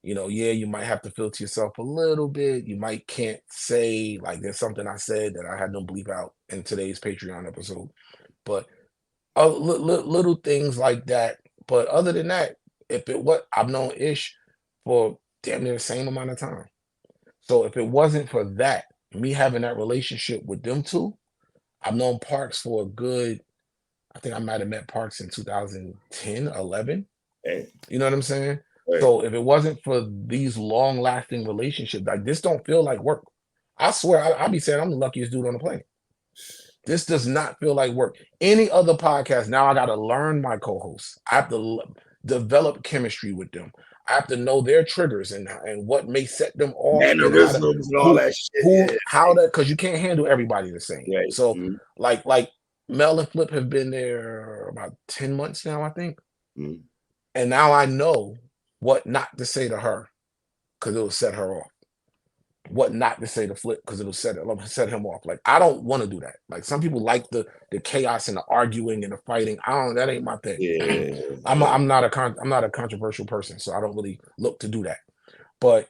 You know, yeah, you might have to filter yourself a little bit. You might can't say like there's something I said that I had no bleep out in today's Patreon episode, but little things like that. But other than that, I've known Ish for damn near the same amount of time. So if it wasn't for that, me having that relationship with them two, I've known Parks for a good, I think I might have met Parks in 2010, 11. You know what I'm saying? Right. So if it wasn't for these long-lasting relationships, like this don't feel like work. I swear, I'll be saying I'm the luckiest dude on the planet. This does not feel like work. Any other podcast, now I got to learn my co-hosts. I have to develop chemistry with them. I have to know their triggers and what may set them off. Mannerisms and all that shit. How that, because you can't handle everybody the same. Right. So like Mel and Flip have been there about 10 months now, I think. And now I know what not to say to her because it'll set her off. What not to say to Flip because it'll set him off. Like I don't want to do that. Like some people like the chaos and the arguing and the fighting. That ain't my thing. Yeah. I'm not a controversial person, so I don't really look to do that. But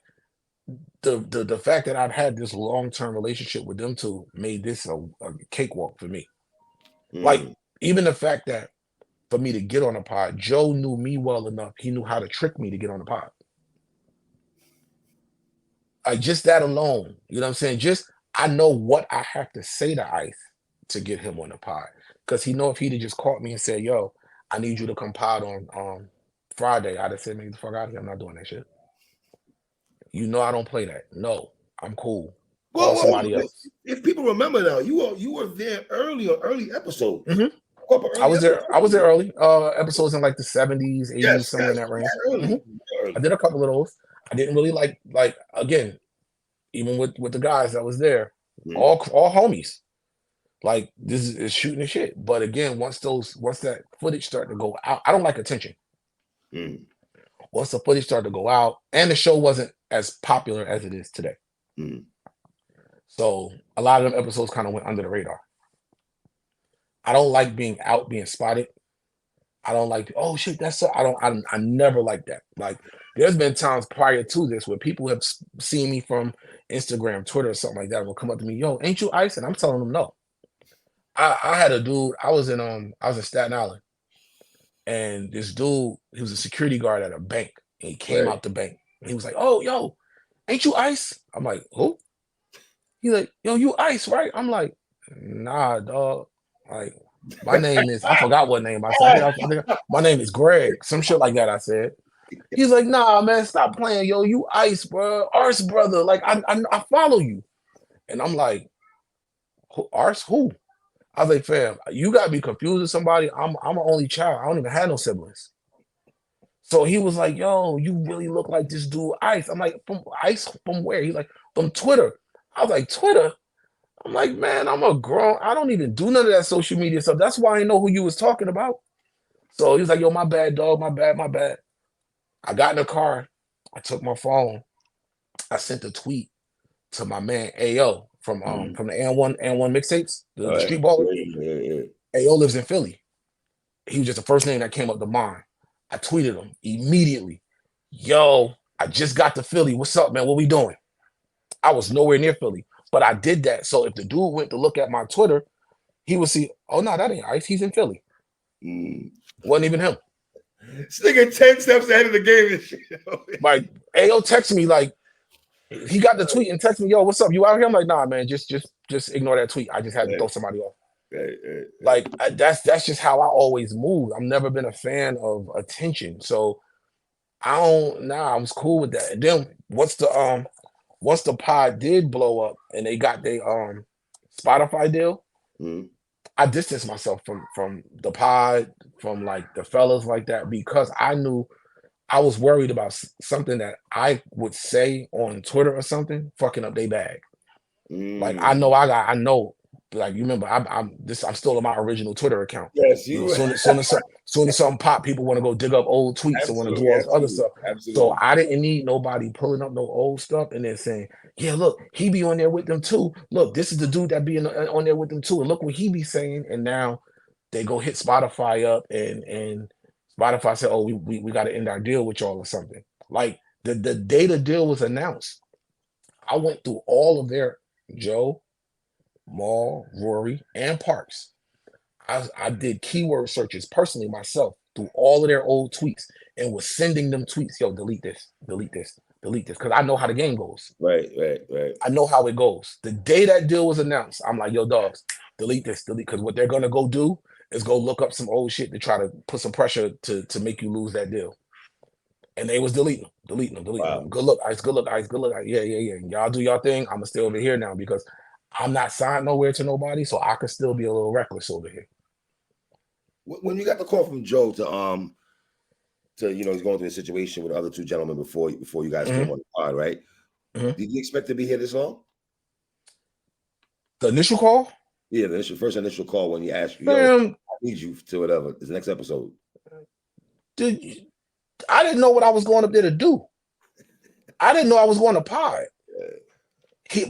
the fact that I've had this long-term relationship with them two made this a cakewalk for me. Like even the fact that for me to get on a pod, Joe knew me well enough. He knew how to trick me to get on the pod. Like just that alone, you know what I'm saying? Just I know what I have to say to Ice to get him on the pod. Because he know if he'd have just caught me and said, yo, I need you to come pod on Friday, I'd have said, man, get the fuck out of here. I'm not doing that shit. You know I don't play that. No, I'm cool. Call somebody else. If people remember now, you were there early episode. I was there early. Episodes in like the 70s, 80s, somewhere in that range. Early. I did a couple of those. I didn't really like again, even with the guys that was there, all homies. Like this is shooting the shit. But again, once that footage started to go out, I don't like attention. Once the footage started to go out, and the show wasn't as popular as it is today. So a lot of them episodes kind of went under the radar. I don't like being spotted. I don't like, oh shit, that's I never like that. Like there's been times prior to this where people have seen me from Instagram, Twitter, or something like that, and will come up to me, yo, ain't you Ice? And I'm telling them no. I had a dude, I was in Staten Island, and this dude, he was a security guard at a bank, and he came out the bank, and he was like, oh, yo, ain't you Ice? I'm like, who? He's like, yo, you Ice, right? I'm like, nah, dog. Like, my name is, I forgot what name I said. I think my name is Greg, some shit like that I said. He's like, nah, man, stop playing, yo, you Ice, bro, Arse brother, like, I follow you. And I'm like, Arse, who? I was like, fam, you gotta be confused with somebody. I'm an only child. I don't even have no siblings. So he was like, yo, you really look like this dude Ice. I'm like, from Ice from where? He's like, from Twitter. I was like, Twitter? I'm like, man, I don't even do none of that social media stuff. That's why I know who you was talking about. So he was like, yo, my bad, dog, my bad. I got in the car. I took my phone. I sent a tweet to my man AO from the and1 mixtapes, the street baller. AO lives in Philly. He was just the first name that came up to mind. I tweeted him immediately. Yo, I just got to Philly. What's up, man? What we doing? I was nowhere near Philly, but I did that. So if the dude went to look at my Twitter, he would see, oh, no, that ain't Ice. He's in Philly. Wasn't even him. This nigga 10 steps ahead of the game. Like, AO texted me, like, he got the tweet and texted me, yo, what's up? You out here? I'm like, nah, man, just ignore that tweet. I just had to throw somebody off. Like, that's just how I always move. I've never been a fan of attention. So I don't nah, I was cool with that. And then once the pod did blow up and they got their Spotify deal, Mhm. I distanced myself from the pod, from like the fellas like that, because I knew I was worried about something that I would say on Twitter or something, fucking up their bag. Like Mm. I know, like you remember, I'm still on my original Twitter account. Yes, You know, you soon as something pop, people want to go dig up old tweets and want to do absolutely, all this other absolutely, stuff. So absolutely. I didn't need nobody pulling up no old stuff and then saying, "Yeah, look, he be on there with them too. Look, this is the dude that be on there with them too, and look what he be saying." And now they go hit Spotify up, and Spotify said, "Oh, we got to end our deal with y'all or something." Like the day the deal was announced, I went through all of their Joe, Maul, Rory, and Parks. I did keyword searches personally myself through all of their old tweets and was sending them tweets. Yo, delete this, delete this, delete this, because I know how the game goes. Right, right, right. I know how it goes. The day that deal was announced, I'm like, yo, dogs, delete this, delete, because what they're gonna go do is go look up some old shit to try to put some pressure to make you lose that deal. And they was deleting them, deleting them, deleting them. Wow. Good look, Ice. Good look, Ice. Good look, Ice. Yeah, yeah, yeah. Y'all do y'all thing. I'ma stay over here now because I'm not signed nowhere to nobody, so I could still be a little reckless over here. When you got the call from Joe to he's going through a situation with the other two gentlemen before you guys Mhm, came on the pod, right? mhm. Did you expect to be here this long? The initial call, Yeah, the first initial call when he asked you, "Yo, man, I need you to whatever." It's the next episode. did I didn't know what I was going up there to do. I didn't know I was going to pod.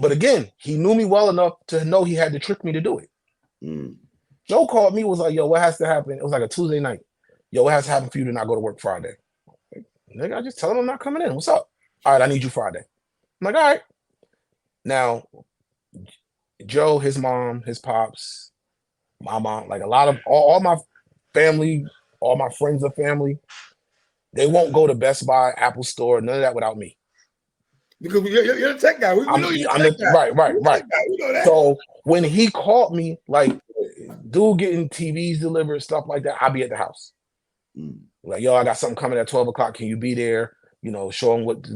But again, he knew me well enough to know he had to trick me to do it. Mm. Joe called me, was like, "Yo, what has to happen?" It was like a Tuesday night. "Yo, what has to happen for you to not go to work Friday?" Nigga, I just tell him I'm not coming in. What's up? "All right, I need you Friday." I'm like, "All right." Now, Joe, his mom, his pops, my mom, like a lot of all my family, all my friends of family, they won't go to Best Buy, Apple Store, none of that without me. Because you're the tech guy. We know you're the I'm tech the guy. right, right, You're the right. tech guy. We know that. So when he called me, like dude getting TVs delivered, stuff like that, I'll be at the house. Mm. Like, yo, I got something coming at 12 o'clock. Can you be there? You know, show him what.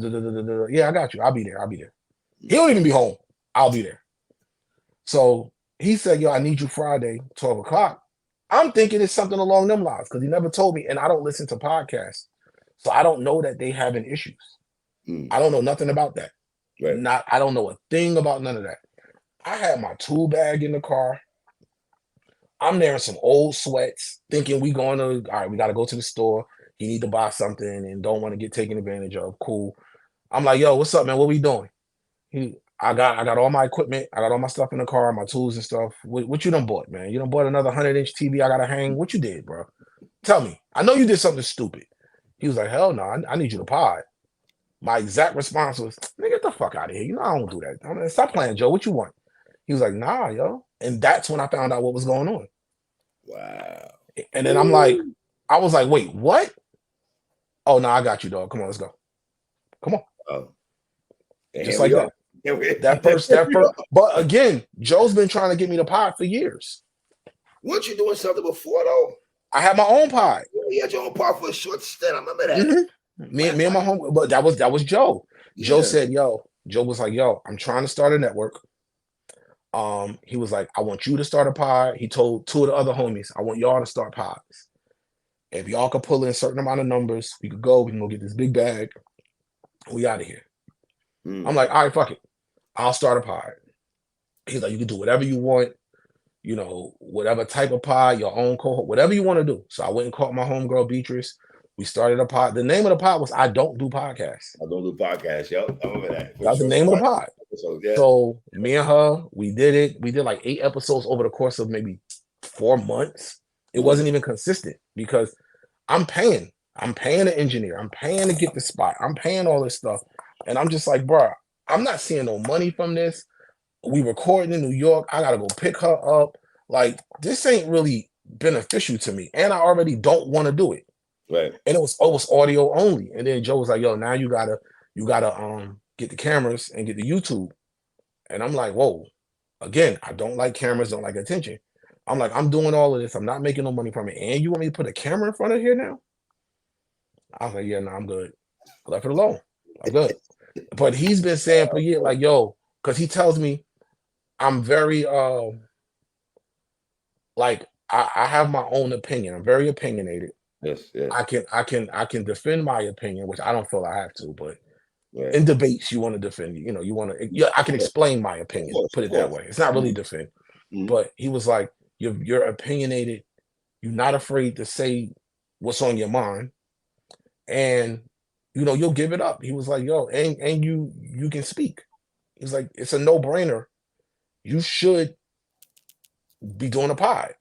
Yeah, I got you. I'll be there. I'll be there. He don't even be home. I'll be there. So he said, yo, I need you Friday, 12 o'clock. I'm thinking it's something along them lines because he never told me. And I don't listen to podcasts. So I don't know that they having issues. Mm. I don't know nothing about that. Right. I don't know a thing about none of that. I had my tool bag in the car. I'm there in some old sweats, thinking we going to, all right, we got to go to the store. He need to buy something and don't want to get taken advantage of. Cool. I'm like, yo, what's up, man? What we doing? I got all my equipment. I got all my stuff in the car, my tools and stuff. What you done bought, man? You done bought another 100-inch TV I gotta hang? What you did, bro? Tell me. I know you did something stupid. He was like, hell no, I need you to pod. My exact response was, nigga, get the fuck out of here. You know I don't do that. I mean, stop playing, Joe. What you want? He was like, nah, yo. And that's when I found out what was going on. Wow. And then I'm like, I was like, wait, what? Oh no, I got you, dog. Come on, let's go. Come on. Oh, and Just here like we are. that. That first. But again, Joe's been trying to get me to pod for years. Weren't you doing something before though? I had my own pod. You had your own pod for a short stint. I remember that. Me and my home, but that was Joe. Joe Yeah. said, "Yo." Joe was like, "Yo, I'm trying to start a network." He was like, "I want you to start a pod." He told two of the other homies, "I want y'all to start pods. If y'all could pull in a certain amount of numbers, we could go. We can go get this big bag. We out of here." I'm like, "All right, fuck it. I'll start a pod." He's like, "You can do whatever you want. You know, whatever type of pod, your own cohort, whatever you want to do." So I went and caught my homegirl Beatrice. We started a pod. The name of the pod was "I Don't Do Podcasts." I don't do podcasts. Yep, I remember that. That's the name of the pod. Yeah. So me and her, we did it. We did like 8 episodes over the course of maybe 4 months. It wasn't even consistent because I'm paying. I'm paying an engineer. I'm paying to get the spot. I'm paying all this stuff. And I'm just like, bro, I'm not seeing no money from this. We recording in New York. I gotta go pick her up. Like, this ain't really beneficial to me. And I already don't want to do it. Right. And it was audio only. And then Joe was like, yo, now you gotta get the cameras and get the YouTube. And I'm like, whoa. Again, I don't like cameras, don't like attention. I'm like, I'm doing all of this. I'm not making no money from it. And you want me to put a camera in front of here now? I was like, yeah, no, I'm good. I left it alone. I'm good. But he's been saying for years, like, yo, because he tells me I'm very like I have my own opinion. I'm very opinionated. Yes, yes. I can defend my opinion, which I don't feel I have to, but Right. in debates you want to defend, you want to, yeah, I can explain my Of opinion, course, put of it that course. way. It's not really Mhm, defend, mhm. but he was like, you're opinionated, you're not afraid to say what's on your mind, and you'll give it up. He was like, yo, and you can speak. He's like, it's a no-brainer. You should be doing a pod.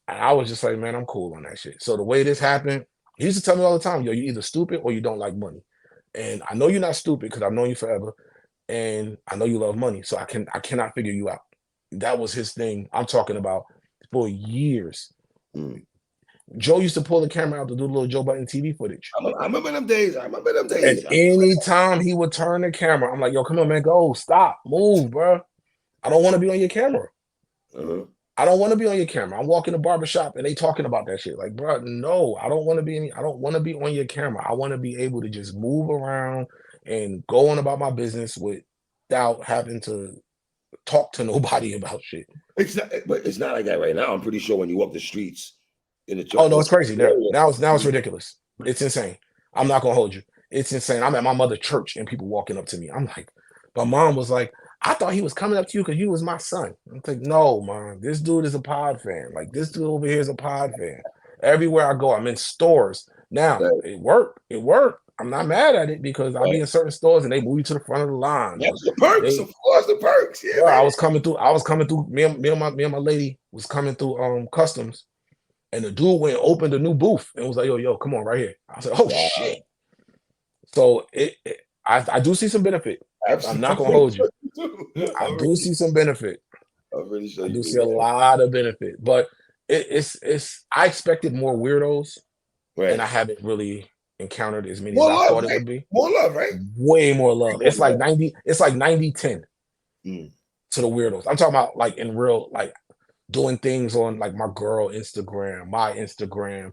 And I was just like, man, I'm cool on that shit. So the way this happened, he used to tell me all the time, yo, you either stupid or you don't like money. And I know you're not stupid because I've known you forever, and I know you love money. So I cannot figure you out. That was his thing. I'm talking about for years. Mm. Joe used to pull the camera out to do the little Joe Budden TV footage. I remember them days. I remember them And days. anytime he would turn the camera, I'm like, yo, come on, man, go, stop, move, bro. I don't want to be on your camera. Uh-huh. I don't want to be on your camera. I'm walking the barbershop and they talking about that shit. Like, bro, no, I don't want to be I don't want to be on your camera. I want to be able to just move around and go on about my business without having to talk to nobody about shit. But it's not like that right now. I'm pretty sure when you walk the streets in the Oh church, no, it's crazy there. area, Now it's ridiculous. It's insane. I'm not gonna hold you. It's insane. I'm at my mother's church and people walking up to me. I'm like, my mom was like, I thought he was coming up to you because you was my son. I'm like, no, mom, this dude is a pod fan. Like this dude over here is a pod fan. Everywhere I go, I'm in stores. Now right, it worked. It worked. I'm not mad at it because I'll be right. in certain stores and they move you to the front of the line. That's the perks, They of course, the perks. Yeah, Bro, man. I was coming through. Me and my lady was coming through customs, and the dude went and opened a new booth and was like, yo, come on, right here. I said, oh Wow. shit. So I do see some benefit. I'm Absolutely. not I'm gonna pretty hold sure you. you do. I do see some benefit. I'm pretty sure I you do do, see a man. lot of benefit, but it's I expected more weirdos, and I Right. haven't really encountered as many as More I love, thought it right? would be. More love, right? Way more love. More love. It's like 90-10 Mm. to the weirdos. I'm talking about like in real, like doing things on like my girl Instagram, my Instagram,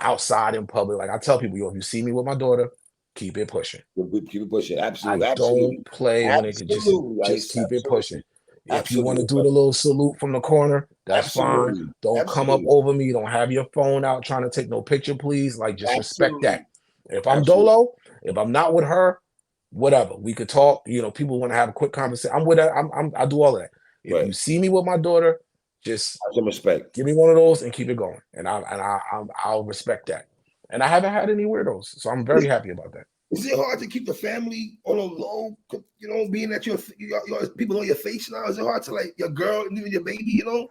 outside in public. Like I tell people, yo, if you see me with my daughter, keep it pushing. Keep it pushing. I Absolutely. don't Absolutely. play when it could Absolutely, just Ice. keep it pushing. Absolutely. If you want to Absolutely, do the brother. little salute from the corner, that's fine. Absolutely. Don't come up Absolutely. over me. Don't have your phone out trying to take no picture, please. Like just respect that. Absolutely. If I'm Absolutely. dolo, if I'm not with her, whatever. We could talk. People want to have a quick conversation. I'm with her. I do all of that. If you Right. see me with my daughter, just Have some respect. give me one of those and keep it going, and I'll respect that. And I haven't had any weirdos, so I'm very happy about that. Is it hard to keep the family on a low? Being that people know your face now. Is it hard to like your girl and even your baby? No,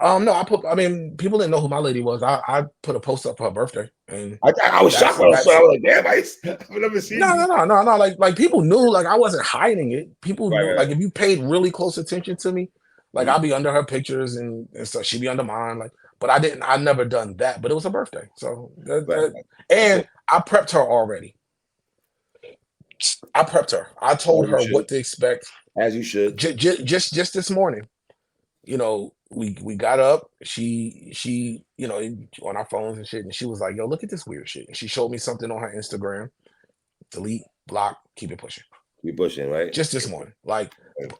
I mean, people didn't know who my lady was. I put a post up for her birthday, and I was shocked when I saw. I that's was like, damn, I've never seen you. no. Like people knew, like I wasn't hiding it. People Right, knew, right. like if you paid really close attention to me, like Mhm. I'll be under her pictures and so she'd be under mine. Like, but I never done that. But it was her birthday, so Right, right. That's and it. I prepped her already. I prepped her. I told As you her should. what to expect. As you should. Just this morning. We got up. She on our phones and shit, and she was like, "Yo, look at this weird shit." And she showed me something on her Instagram. Delete, block, keep it pushing. Keep pushing, right? Just this morning, like,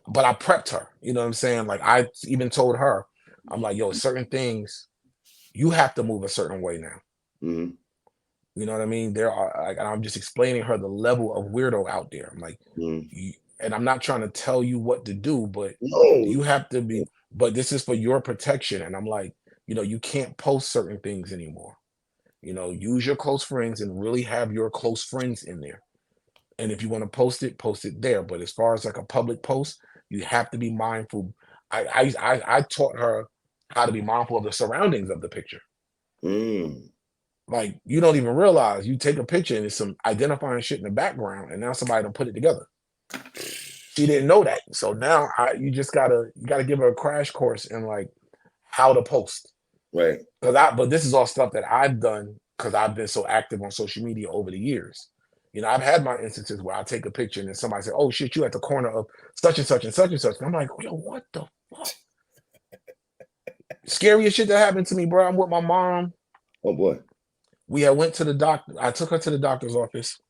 but I prepped her. You know what I'm saying? Like, I even told her, I'm like, "Yo, certain things you have to move a certain way now." Mm-hmm. You know what I mean? There are like, and I'm just explaining her the level of weirdo out there. I'm like, Mm-hmm. and I'm not trying to tell you what to do, but No. you have to be. But this is for your protection. And I'm like, you can't post certain things anymore. Use your close friends and really have your close friends in there. And if you want to post it there. But as far as like a public post, you have to be mindful. I taught her how to be mindful of the surroundings of the picture. Mm. Like you don't even realize you take a picture and there's some identifying shit in the background, and now somebody don't put it together. She didn't know that, so now you gotta give her a crash course in like how to post. Right. But this is all stuff that I've done because I've been so active on social media over the years. I've had my instances where I take a picture and then somebody say, "Oh shit, you at the corner of such and such and such and such." And I'm like, "Yo, what the fuck?" Scariest shit that happened to me, bro. I'm with my mom. Oh boy. We had went to the doctor. I took her to the doctor's office.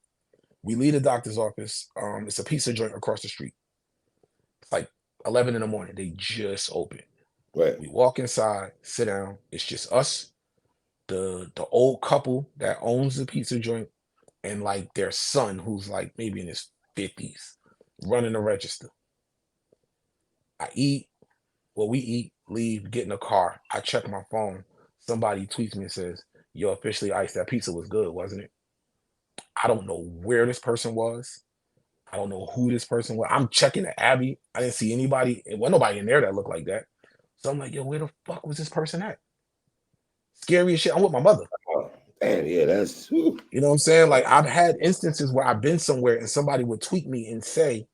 We leave the doctor's office. It's a pizza joint across the street. It's like 11 in the morning. They just opened. Right. We walk inside, sit down. It's just us, the old couple that owns the pizza joint, and like their son, who's like maybe in his 50s, running the register. I eat, well, we eat, leave, get in the car. I check my phone. Somebody tweets me and says, "Yo, officially iced. That pizza was good, wasn't it?" I don't know where this person was. I don't know who this person was. I'm checking the Abby. I didn't see anybody. There wasn't nobody in there that looked like that. So I'm like, yo, where the fuck was this person at? Scary as shit. I'm with my mother. Oh, damn, yeah, that's whew. You know what I'm saying? Like, I've had instances where I've been somewhere and somebody would tweet me and say,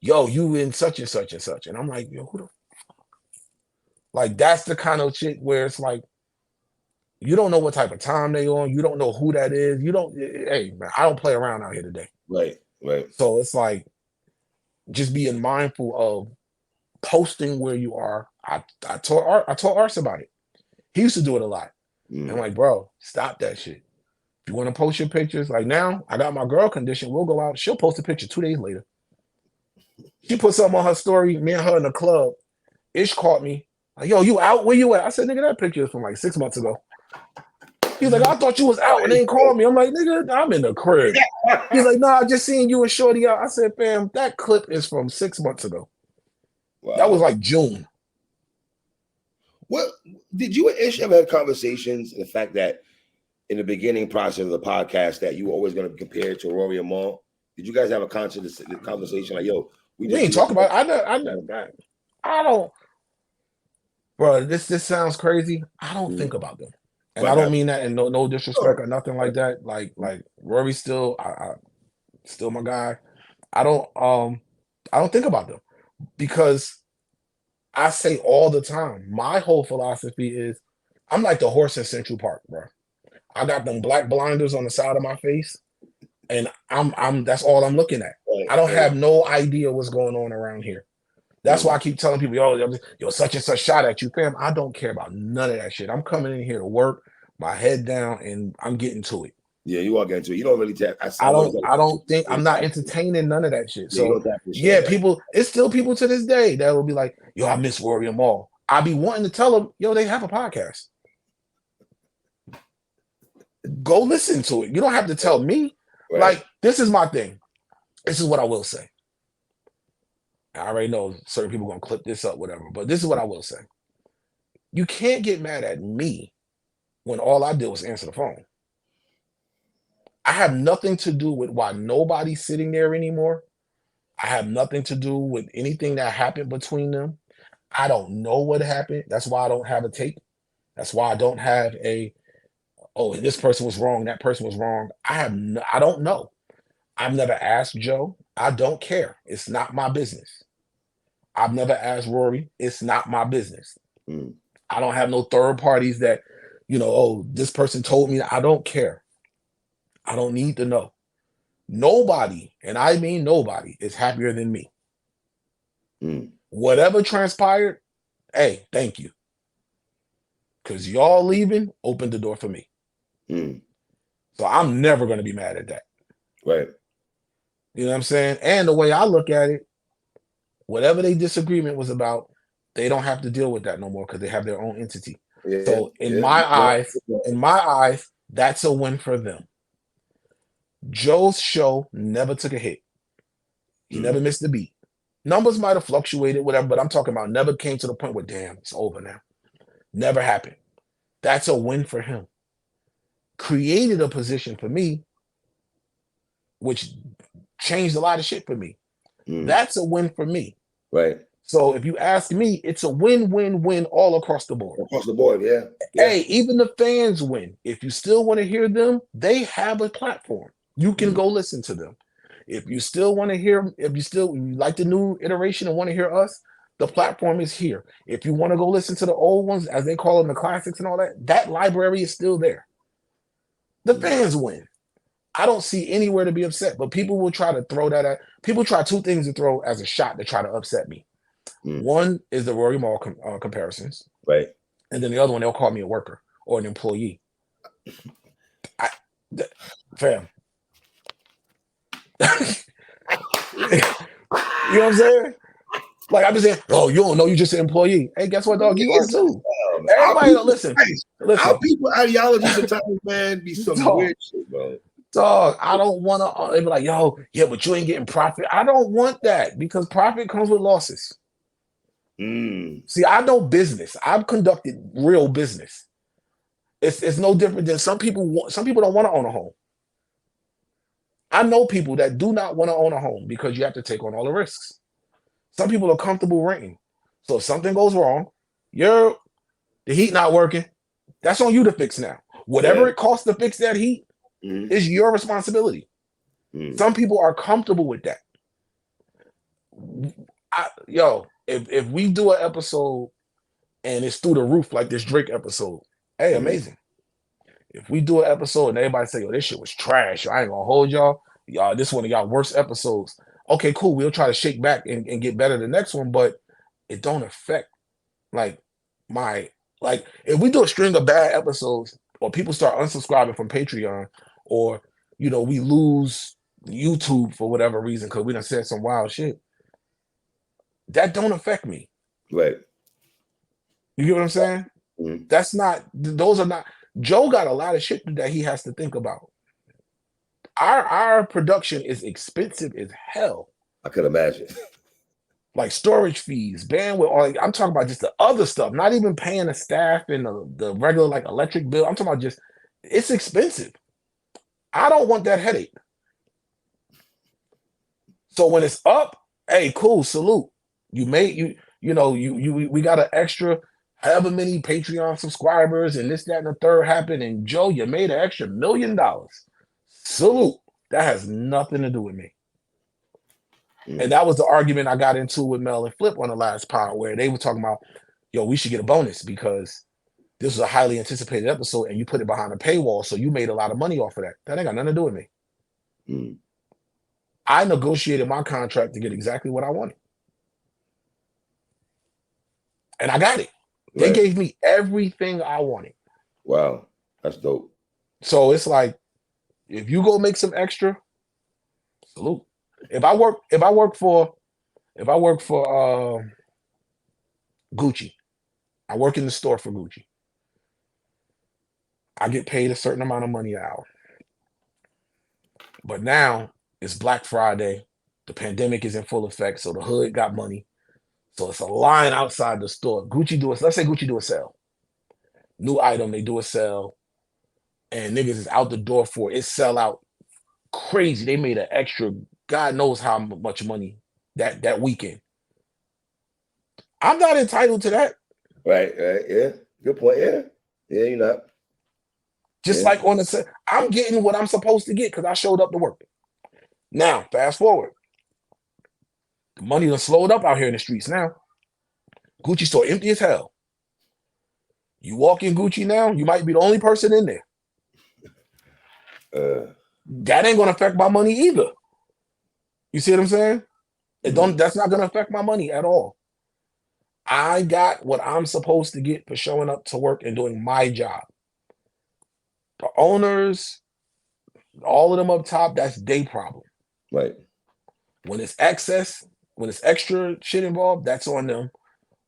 "Yo, you in such and such and such." And I'm like, yo, who the fuck? Like, that's the kind of shit where it's like, you don't know what type of time they on. You don't know who that is. You don't, hey, man, I don't play around out here today. Right, right. So it's like, just being mindful of posting where you are. I told Ars about it. He used to do it a lot. Mm. I'm like, bro, stop that shit. If you want to post your pictures, like now, I got my girl condition. We'll go out. She'll post a picture 2 days later. She put something on her story. Me and her in the club. Ish caught me. Like, yo, you out? Where you at? I said, nigga, that picture is from like 6 months ago. He's like, I thought you was out and they ain't called me. I'm like, nigga, I'm in the crib. He's like, nah, I just seen you and Shorty out. I said, fam, that clip is from 6 months ago. Wow. That was like June. What did you and Ish ever have conversations? The fact that in the beginning process of the podcast that you were always going to be compared to Rory and Mal. Did you guys have a conscious conversation like, yo, we ain't talk about it. I don't, bro. This sounds crazy. I don't think about them, and I don't mean that in no disrespect or nothing like that. Like Rory's still, I still my guy. I don't think about them because I say all the time, my whole philosophy is I'm like the horse in Central Park, bro. I got them black blinders on the side of my face, and I'm that's all I'm looking at. I don't have no idea what's going on around here. That's why I keep telling people, yo, such and such shot at you, fam. I don't care about none of that shit. I'm coming in here to work, my head down, and I'm getting to it. Yeah, you are getting to it. You don't really tap. I don't think I'm not entertaining none of that shit. So people, it's still people to this day that will be like, yo, I miss Rory and Mal. I be wanting to tell them, yo, they have a podcast. Go listen to it. You don't have to tell me. Right. Like, this is my thing. This is what I will say. I already know certain people are going to clip this up, whatever, but this is what I will say. You can't get mad at me when all I did was answer the phone. I have nothing to do with why nobody's sitting there anymore. I have nothing to do with anything that happened between them. I don't know what happened. That's why I don't have a tape. That's why I don't have oh, this person was wrong, that person was wrong. I don't know. I've never asked Joe. I don't care. It's not my business. I've never asked Rory. It's not my business. I don't have no third parties that, oh, this person told me. I don't care. I don't need to know. Nobody, and I mean nobody, is happier than me. Whatever transpired, hey, thank you. Because y'all leaving opened the door for me. So I'm never going to be mad at that. Right. You know what I'm saying? And the way I look at it, whatever their disagreement was about, they don't have to deal with that no more because they have their own entity. Yeah, so in my eyes, that's a win for them. Joe's show never took a hit. He never missed a beat. Numbers might have fluctuated, whatever, but I'm talking about never came to the point where, damn, it's over now. Never happened. That's a win for him. Created a position for me, which changed a lot of shit for me. That's a win for me. Right. So if you ask me, it's a win-win-win all across the board. Across the board, yeah. Hey, even the fans win. If you still want to hear them, they have a platform. You can go listen to them. If you still want to hear, if you like the new iteration and want to hear us, the platform is here. If you want to go listen to the old ones, as they call them, the classics and all that, that library is still there. The fans win. I don't see anywhere to be upset, but people will try to throw that at. People try two things to throw as a shot to try to upset me. One is the Rory Mal comparisons, right? And then the other one, they'll call me a worker or an employee. Fam. You know what I'm saying? Like I'm just saying, oh, you don't know you just an employee. Hey, guess what, dog? You are too. Everybody don't listen. Our people ideology sometimes, man, be some dog, weird shit, bro. Dog, I don't want to. They be like, yo, yeah, but you ain't getting profit. I don't want that because profit comes with losses. See, I know business. I've conducted real business. It's no different than some people. Some people don't want to own a home. I know people that do not want to own a home because you have to take on all the risks. Some people are comfortable renting. So if something goes wrong, the heat not working, that's on you to fix now. Whatever it costs to fix that heat is your responsibility. Some people are comfortable with that. If we do an episode and it's through the roof like this Drake episode, hey, amazing. If we do an episode and everybody say, yo, this shit was trash, I ain't gonna hold y'all. Y'all, this one of y'all worst episodes. Okay, cool. We'll try to shake back and get better the next one, but it don't affect if we do a string of bad episodes or people start unsubscribing from Patreon or we lose YouTube for whatever reason because we done said some wild shit, that don't affect me. Right. You get what I'm saying? Those are not. Joe got a lot of shit that he has to think about. Our production is expensive as hell. I could imagine. Like storage fees, bandwidth, I'm talking about just the other stuff, not even paying the staff and the regular like electric bill. I'm talking about just, it's expensive. I don't want that headache. So when it's up, hey, cool, salute. We got an extra however many Patreon subscribers and this, that, and the third happened. And Joe, you made an extra $1 million. Salute. That has nothing to do with me. And that was the argument I got into with Mel and Flip on the last pod where they were talking about, yo, we should get a bonus because this was a highly anticipated episode and you put it behind a paywall. So you made a lot of money off of that. That ain't got nothing to do with me. I negotiated my contract to get exactly what I wanted. And I got it. They gave me everything I wanted. Wow. That's dope. So it's like, if you go make some extra, salute. If I work for Gucci, I work in the store for Gucci. I get paid a certain amount of money an hour. But now it's Black Friday. The pandemic is in full effect, so the hood got money. So it's a line outside the store. Let's say Gucci do a sale. New item, they do a sale. And niggas is out the door for it. Sell out crazy. They made an extra God knows how much money that weekend. I'm not entitled to that. Right. Yeah. Good point. Yeah, you're not. Just like on the set, I'm getting what I'm supposed to get because I showed up to work. Now, fast forward. The money done slowed up out here in the streets now. Gucci store empty as hell. You walk in Gucci now, you might be the only person in there. That ain't gonna affect my money either. You see what I'm saying? That's not gonna affect my money at all. I got what I'm supposed to get for showing up to work and doing my job. The owners, all of them up top, that's their problem. Right. When it's excess, when it's extra shit involved, that's on them.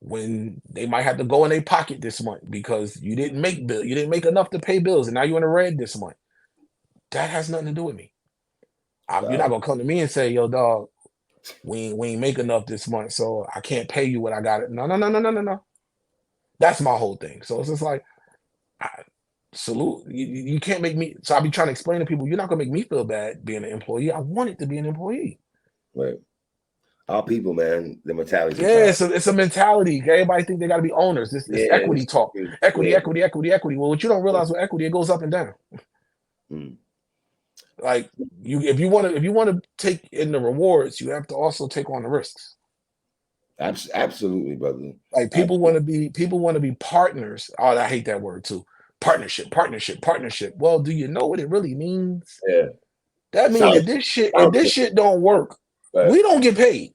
When they might have to go in their pocket this month because you didn't make enough to pay bills and now you're in the red this month. That has nothing to do with me. You're not gonna come to me and say, yo, dog, we ain't make enough this month, so I can't pay you what I got. No. That's my whole thing. So it's just like, salute. You can't make me. So I be trying to explain to people, you're not gonna make me feel bad being an employee. I wanted to be an employee. Right. Our people, man, the mentality. Yeah, it's a mentality. Everybody think they got to be owners. It's equity talk. Equity. Well, what you don't realize with equity, it goes up and down. Like if you want to take in the rewards, you have to also take on the risks. Absolutely, brother. Like people want to be partners. Oh, I hate that word too. Partnership. Well, do you know what it really means? Yeah. That means if this shit don't work, we don't get paid.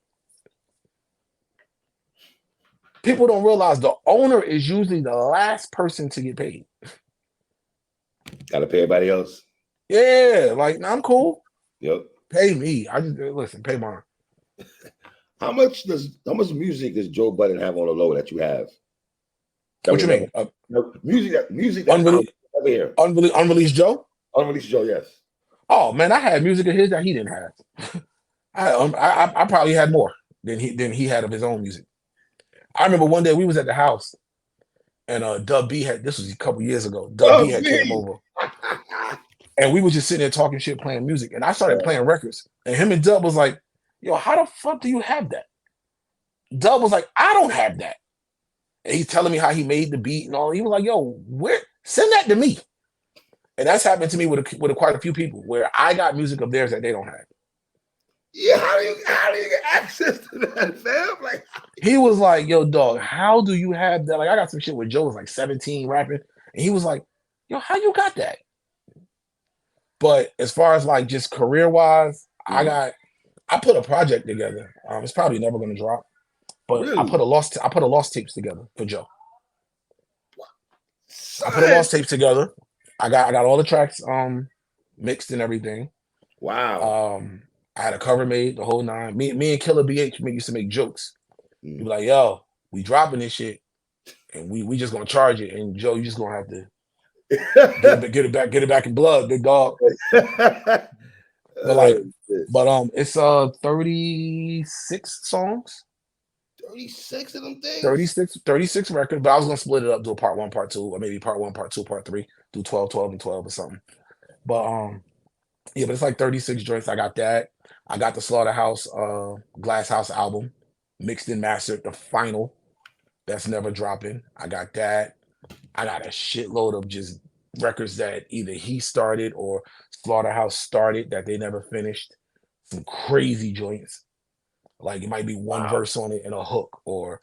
People don't realize the owner is usually the last person to get paid. Gotta pay everybody else. Yeah, like I'm cool. Yep. Pay me. I just listen. Pay mine. How much music does Joe Budden have on the low that you have? That What we you never mean? music that I'll Unreleased, never hear. unreleased Joe? Unreleased Joe, yes. Oh man, I had music of his that he didn't have. I probably had more than he had of his own music. I remember one day we was at the house and Dub B had this was a couple years ago. Dub B Oh had came me. over and we were just sitting there talking shit, playing music, and I started playing records. And him and Dub was like, "Yo, how the fuck do you have that?" Dub was like, "I don't have that." And he's telling me how he made the beat and all. He was like, "Yo, where? Send that to me." And that's happened to me with quite a few people where I got music of theirs that they don't have. Yeah, how do you get access to that, fam? Like He was like, "Yo, dog, how do you have that?" Like, I got some shit where Joe was like 17 rapping, and he was like, "Yo, how you got that?" But as far as like just career wise, I put a project together. It's probably never gonna drop, but really? I put a lost tapes together for Joe. I put a Son. lost tapes together. I got all the tracks mixed and everything. Wow. I had a cover made, the whole nine. Me and Killer BH used to make jokes. He Mm. was like, "Yo, we dropping this shit, and we just gonna charge it, and Joe, you just gonna have to get it back in blood, big dog." But like, Shit. it's 36 songs, 36 of them things? 36 records. But I was gonna split it up, do a part one, part two, or maybe part one, part two, part three, do 12, 12, and 12 or something. But yeah, but it's like 36 joints. I got that. I got the Slaughterhouse Glass House album, mixed and mastered, the final. That's never dropping. I got that. I got a shitload of just records that either he started or Slaughterhouse started that they never finished. Some crazy joints. Like it might be one Wow. verse on it and a hook, or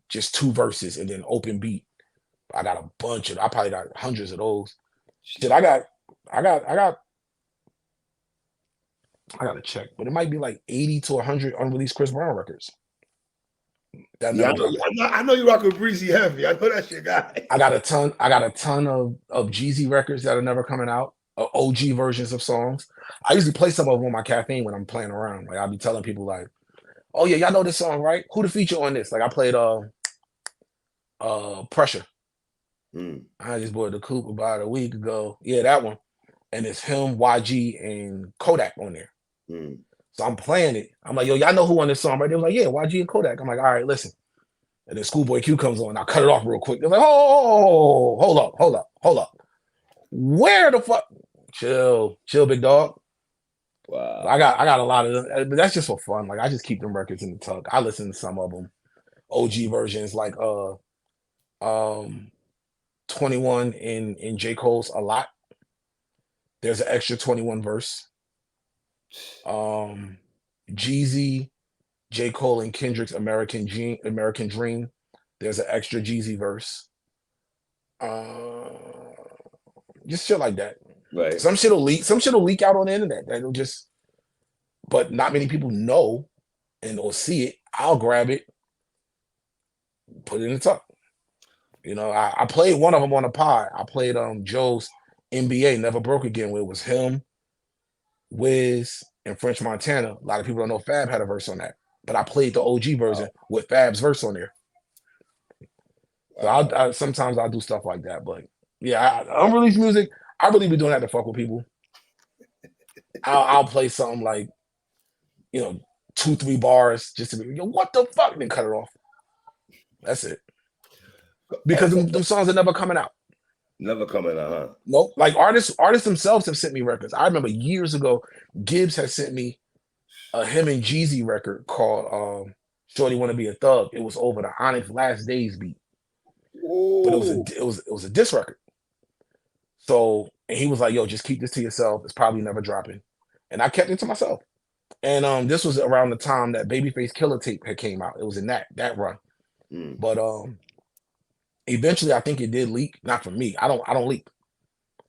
just two verses and then open beat. I got a bunch of. I probably got hundreds of those. Shit, I got. I got to check, but it might be like 80 to 100 unreleased Chris Brown records that Yeah, never dropped. I know you rock with Breezy Heavy. I know that's your guy. I got a ton. I got a ton of Jeezy records that are never coming out. OG versions of songs. I usually play some of them on my caffeine when I'm playing around. Like I'll be telling people like, "Oh yeah, y'all know this song, right? Who the feature on this?" Like I played Pressure. Mm. I just bought the coupe about a week ago. Yeah, that one. And it's him, YG, and Kodak on there. Mm. So I'm playing it. I'm like, "Yo, y'all know who on this song, right?" They was like, "Yeah, YG and Kodak." I'm like, "All right, listen." And then Schoolboy Q comes on. I'll cut it off real quick. They're like, "Oh, hold up. Where the fuck?" Chill, big dog. Wow. I got a lot of them, but that's just for fun. Like I just keep them records in the tuck. I listen to some of them, OG versions like um 21 in J. Cole's a lot. There's an extra 21 verse. Um Jeezy, J. Cole, and Kendrick's American Dream. There's an extra Jeezy verse. Uh just shit like that. Right. Some shit'll leak out on the internet. That'll just but not many people know and or see it. I'll grab it, put it in the tuck. I played one of them on a pod. I played Joe's NBA Never Broke Again, where it was him, Wiz, and French Montana. A lot of people don't know Fab had a verse on that, but I played the OG version with Fab's verse on there. So sometimes I'll do stuff like that. But yeah, unreleased music, I really be doing that to fuck with people. I'll play something like 2-3 bars just to be what the fuck, and then cut it off. That's it. Because them songs are never coming out. Never coming out, huh? Nope. Like artists themselves have sent me records. I remember years ago, Gibbs had sent me a him and Jeezy record called Shorty Wanna Be a Thug. It was over the Onyx Last Days beat. Ooh. But it was a diss record. So and he was like, "Yo, just keep this to yourself. It's probably never dropping." And I kept it to myself. And this was around the time that Babyface Killer tape had came out. It was in that run. Mm. But eventually I think it did leak. Not for me. I don't leak.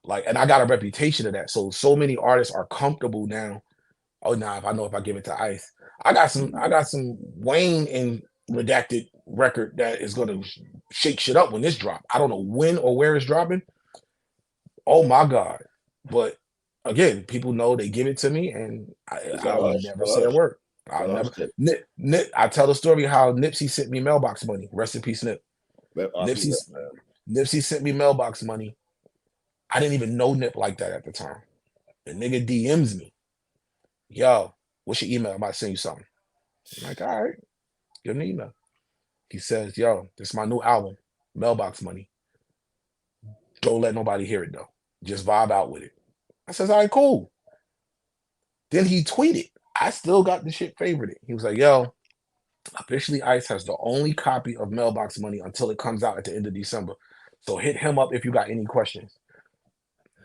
Like, and I got a reputation of that. So many artists are comfortable now. Oh nah, if I give it to Ice. I got some Wayne and redacted record that is gonna shake shit up when this drop. I don't know when or where it's dropping. Oh my god. But again, people know they give it to me, and It's I'll all hush. never All say a hush. word. I'll All hush. never. I tell the story how Nipsey sent me mailbox money. Rest in peace, Nip. RP, Nipsey sent me mailbox money. I didn't even know Nip like that at the time. The nigga DMs me, yo, what's your email? I'm about to send you something. I'm like, all right, give him the email. He says, yo, this is my new album, mailbox money. Don't let nobody hear it though. Just vibe out with it. I says, all right, cool. Then he tweeted, I still got the shit favorited. He was like, yo, officially Ice has the only copy of mailbox money until it comes out at the end of December. So hit him up if you got any questions.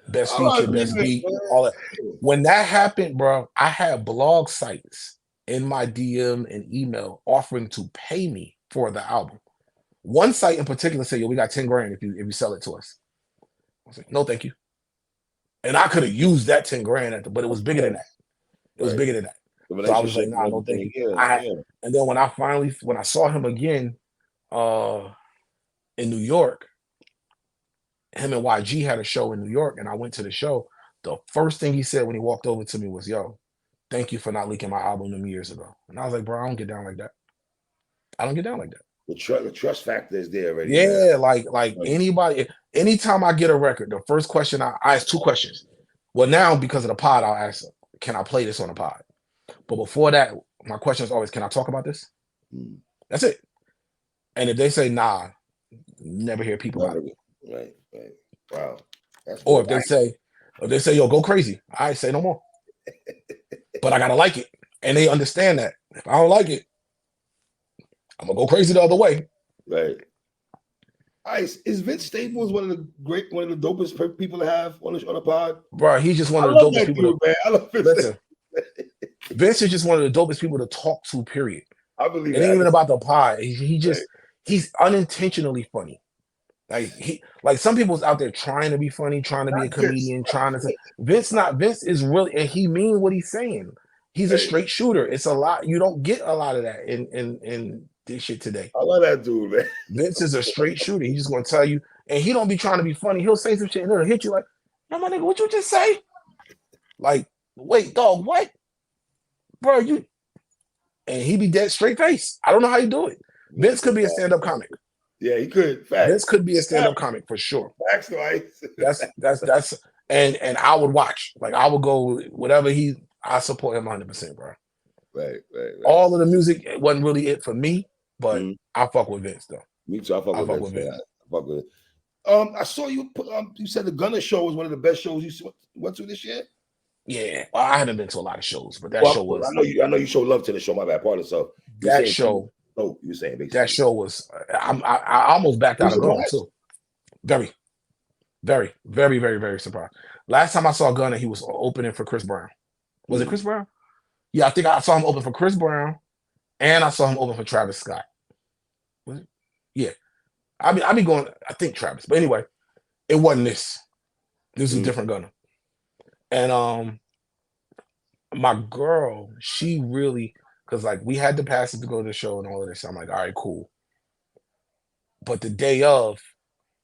Best feature, best beat, all that. When that happened, bro, I had blog sites in my DM and email offering to pay me for the album. One site in particular said, yo, we got 10 grand if you sell it to us. I was like, no, thank you. And I could have used that 10 grand, but it was bigger than that. It was bigger than that. So I was like, nah, no, thank you. And then when I saw him again in New York, him and YG had a show in New York, and I went to the show. The first thing he said when he walked over to me was, yo, thank you for not leaking my album them years ago. And I was like, bro, I don't get down like that. I don't get down like that. The trust factor is there already. Yeah, man. like anybody, anytime I get a record, the first question I ask two questions. Well, now because of the pod, I'll ask, can I play this on a pod? But before that, my question is always, can I talk about this? That's it. And if they say nah, never hear people about it. Right. Wow. Or if they say, yo, go crazy, I say no more. But I gotta like it. And they understand that. If I don't like it, I'm gonna go crazy the other way. Right. Ice, is Vince Staples one of the dopest people to have on the pod? Bro, he's just one of the dopest people. Man. I love Vince. Listen, Vince is just one of the dopest people to talk to, period. I believe it ain't even about the pod. He's unintentionally funny. Like some people's out there trying to be funny, trying to be a comedian, trying to say Vince is really, and he mean what he's saying. He's a straight shooter. It's a lot. You don't get a lot of that in this shit today. I love that dude, man. Vince is a straight shooter. He's just gonna tell you, and he don't be trying to be funny. He'll say some shit and it'll hit you like, no, my nigga, what you just say? Like, wait, dog, what? Bro, you, and he be dead straight face. I don't know how you do it. Vince could be a stand-up comic. Yeah, he could. Facts. Vince could be a stand-up comic for sure. Facts, right? That's and I would watch. Like I would go whatever I support him 100%, bro. Right. All of the music, it wasn't really it for me, but I fuck with Vince though. Me too. I fuck with Vince. I fuck with it. I saw you put you said the Gunna show was one of the best shows you went to this year. Yeah, well, I haven't been to a lot of shows, but that show was. I know you show love to the show. My bad, part of so that show. Oh, you were saying basically. That show was. I almost backed out of Gunna too. Very, very, very, very, very surprised. Last time I saw Gunna, he was opening for Chris Brown. Was it Chris Brown? Yeah, I think I saw him open for Chris Brown, and I saw him open for Travis Scott. Was it? Yeah, I be going. I think Travis, but anyway, it wasn't this. This is a different Gunna. And my girl, she really, because like we had the passes to go to the show and all of this. I'm like, all right, cool. But the day of,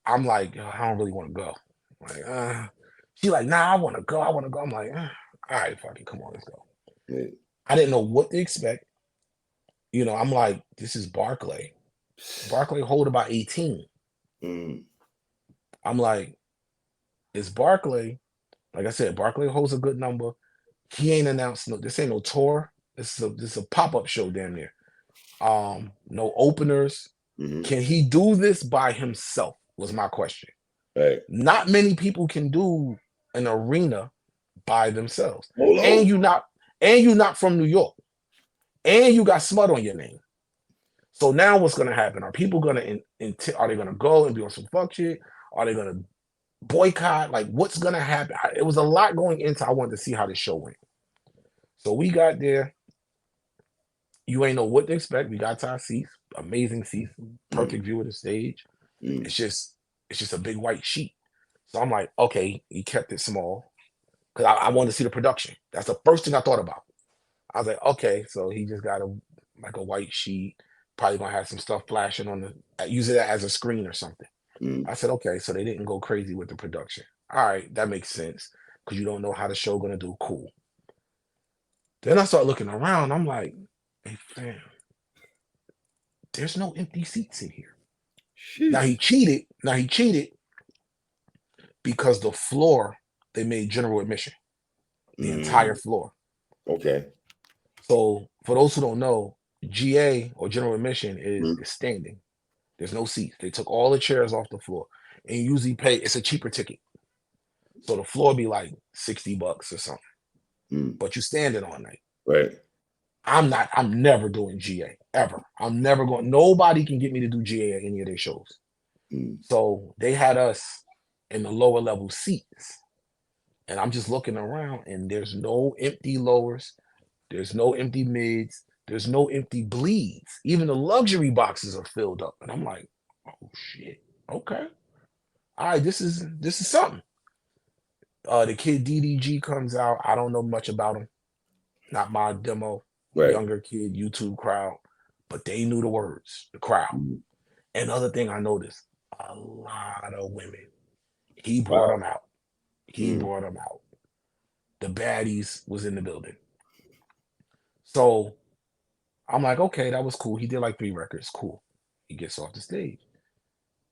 I'm like, I don't really want to go. Like, she like, nah, I want to go. I'm like, all right, fuck it, come on, let's go. Yeah. I didn't know what to expect. You know, I'm like, this is Barclay. Barclay hold about 18. I'm like, it's Barclay. Like I said, Barclay holds a good number. He ain't announced this ain't no tour. This is a pop-up show damn near. No openers. Can he do this by himself? Was my question. Right. Not many people can do an arena by themselves. And you not from New York. And you got smut on your name. So now what's gonna happen? Are people gonna are they gonna go and be on some fuck shit? Are they gonna boycott? Like what's gonna happen? It was a lot going into. I wanted to see how the show went. So we got there. You ain't know what to expect. We got to our seats, amazing seats, perfect view of the stage. It's just a big white sheet. So I'm like, okay, he kept it small because I wanted to see the production. That's the first thing I thought about. I was like, okay, so he just got a white sheet. Probably gonna have some stuff flashing on use it as a screen or something. I said, okay, so they didn't go crazy with the production. All right, that makes sense. because you don't know how the show gonna do. Cool. Then I start looking around. I'm like, hey fam, there's no empty seats in here. Now he cheated. Because the floor, they made general admission. The entire floor. Okay. So for those who don't know, GA or general admission is standing. There's no seats. They took all the chairs off the floor, and you usually pay. It's a cheaper ticket, so the floor be like $60 or something. But you standing all night. Right. I'm never doing GA ever. I'm never going. Nobody can get me to do GA at any of their shows. So they had us in the lower level seats, and I'm just looking around, and there's no empty lowers. There's no empty mids. There's no empty bleeds. Even the luxury boxes are filled up. And I'm like, oh shit. Okay. All right, this is something. The kid DDG comes out. I don't know much about him. Not my demo. Right. Younger kid, YouTube crowd. But they knew the words, the crowd. Another thing I noticed, a lot of women. He brought them out. Brought them out. The baddies was in the building. So I'm like, okay, that was cool. He did like 3 records. Cool. He gets off the stage.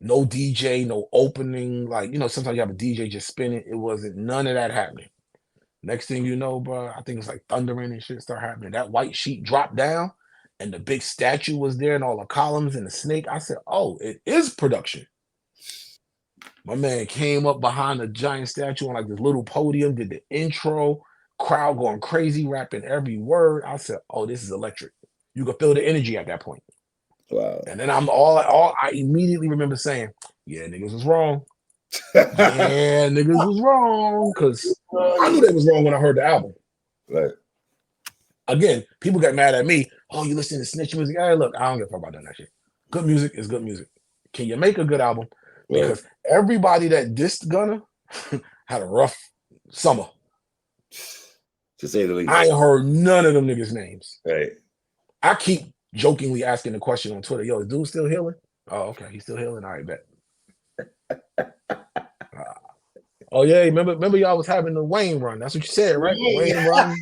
No DJ, no opening. Like, sometimes you have a DJ just spinning. It wasn't none of that happening. Next thing you know, bro, I think it's like thundering and shit start happening. That white sheet dropped down and the big statue was there and all the columns and the snake. I said, oh, it is production. My man came up behind the giant statue on like this little podium, did the intro, crowd going crazy, rapping every word. I said, oh, this is electric. You could feel the energy at that point. Wow. And then I immediately remember saying, yeah, niggas was wrong. Yeah, niggas was wrong. Because I knew they was wrong when I heard the album. Right. Again, people got mad at me. Oh, you listen to snitch music? Hey, look, I don't give a fuck about that shit. Good music is good music. Can you make a good album? Because everybody that dissed Gunna had a rough summer. To say the least. I ain't heard none of them niggas' names. Right. I keep jokingly asking the question on Twitter, yo, is dude still healing? Oh, okay, he's still healing? All right, bet. Oh, yeah, remember y'all was having the Wayne run. That's what you said, right? Wayne run.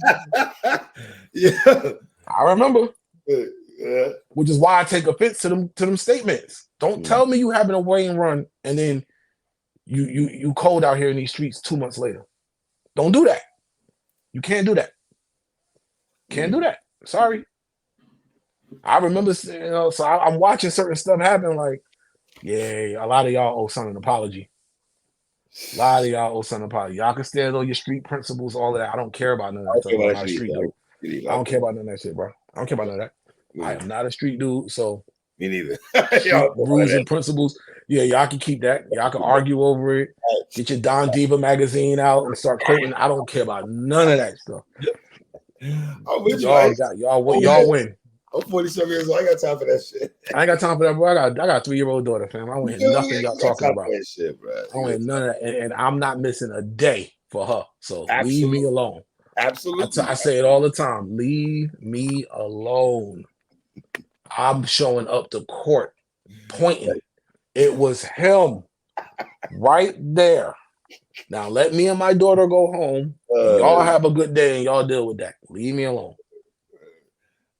Yeah. I remember. Yeah. Which is why I take offense to them statements. Don't tell me you having a Wayne run and then you cold out here in these streets 2 months later. Don't do that. You can't do that. Can't do that. Sorry. I remember, so I'm watching certain stuff happen. Like, yeah, a lot of y'all owe son an apology. A lot of y'all owe son an apology. Y'all can stand on your street principles, all of that. I don't care about none of that stuff. I'm not a street dude. I don't care about none of that shit, bro. I don't care about none of that. I am not a street dude, so me neither. Rules and principles. Yeah, y'all can keep that. Y'all can argue over it. Get your Don Diva magazine out and start quoting. I don't care about none of that stuff. I'm with y'all win. I'm 47 years old. I got time for that shit. I ain't got time for that, bro. I got a 3-year-old daughter, fam. I don't hear nothing y'all talking about. That shit, bro. I don't hear none of that, and I'm not missing a day for her. So leave me alone. Absolutely. I say it all the time. Leave me alone. I'm showing up to court, pointing. It was him right there. Now let me and my daughter go home. Y'all have a good day and y'all deal with that. Leave me alone.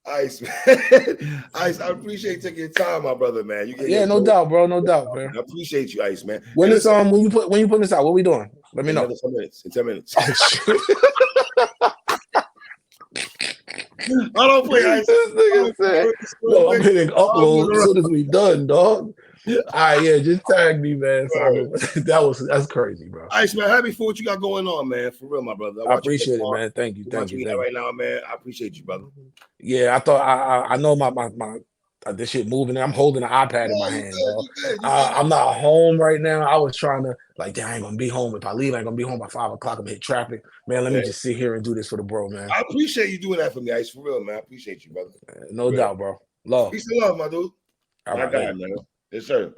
Ice, man. Ice, I appreciate taking your time, my brother, man. No doubt, bro. No doubt, man. I appreciate you, Ice, man. When you put this out, what we doing? Let me know. In 10 minutes. I don't play Ice. This nigga said, no, I'm hitting upload as soon as we done, dog. All right, yeah, just tag me, man. That's crazy, bro. Ice, man, happy for what you got going on, man. For real, my brother. I appreciate it, man. Thank you. Right now, man. I appreciate you, brother. Yeah, I thought I know my this shit moving. I'm holding an iPad in my hand, bro. I'm not home right now. I was trying to damn, I ain't gonna be home. If I leave, I ain't gonna be home by 5 o'clock. I'm gonna hit traffic. Man, let me just sit here and do this for the bro, man. I appreciate you doing that for me, Ice. For real, man. I appreciate you, brother. No doubt, bro. Love. Peace and love, my dude. All my right, guy, man. Yes, sir.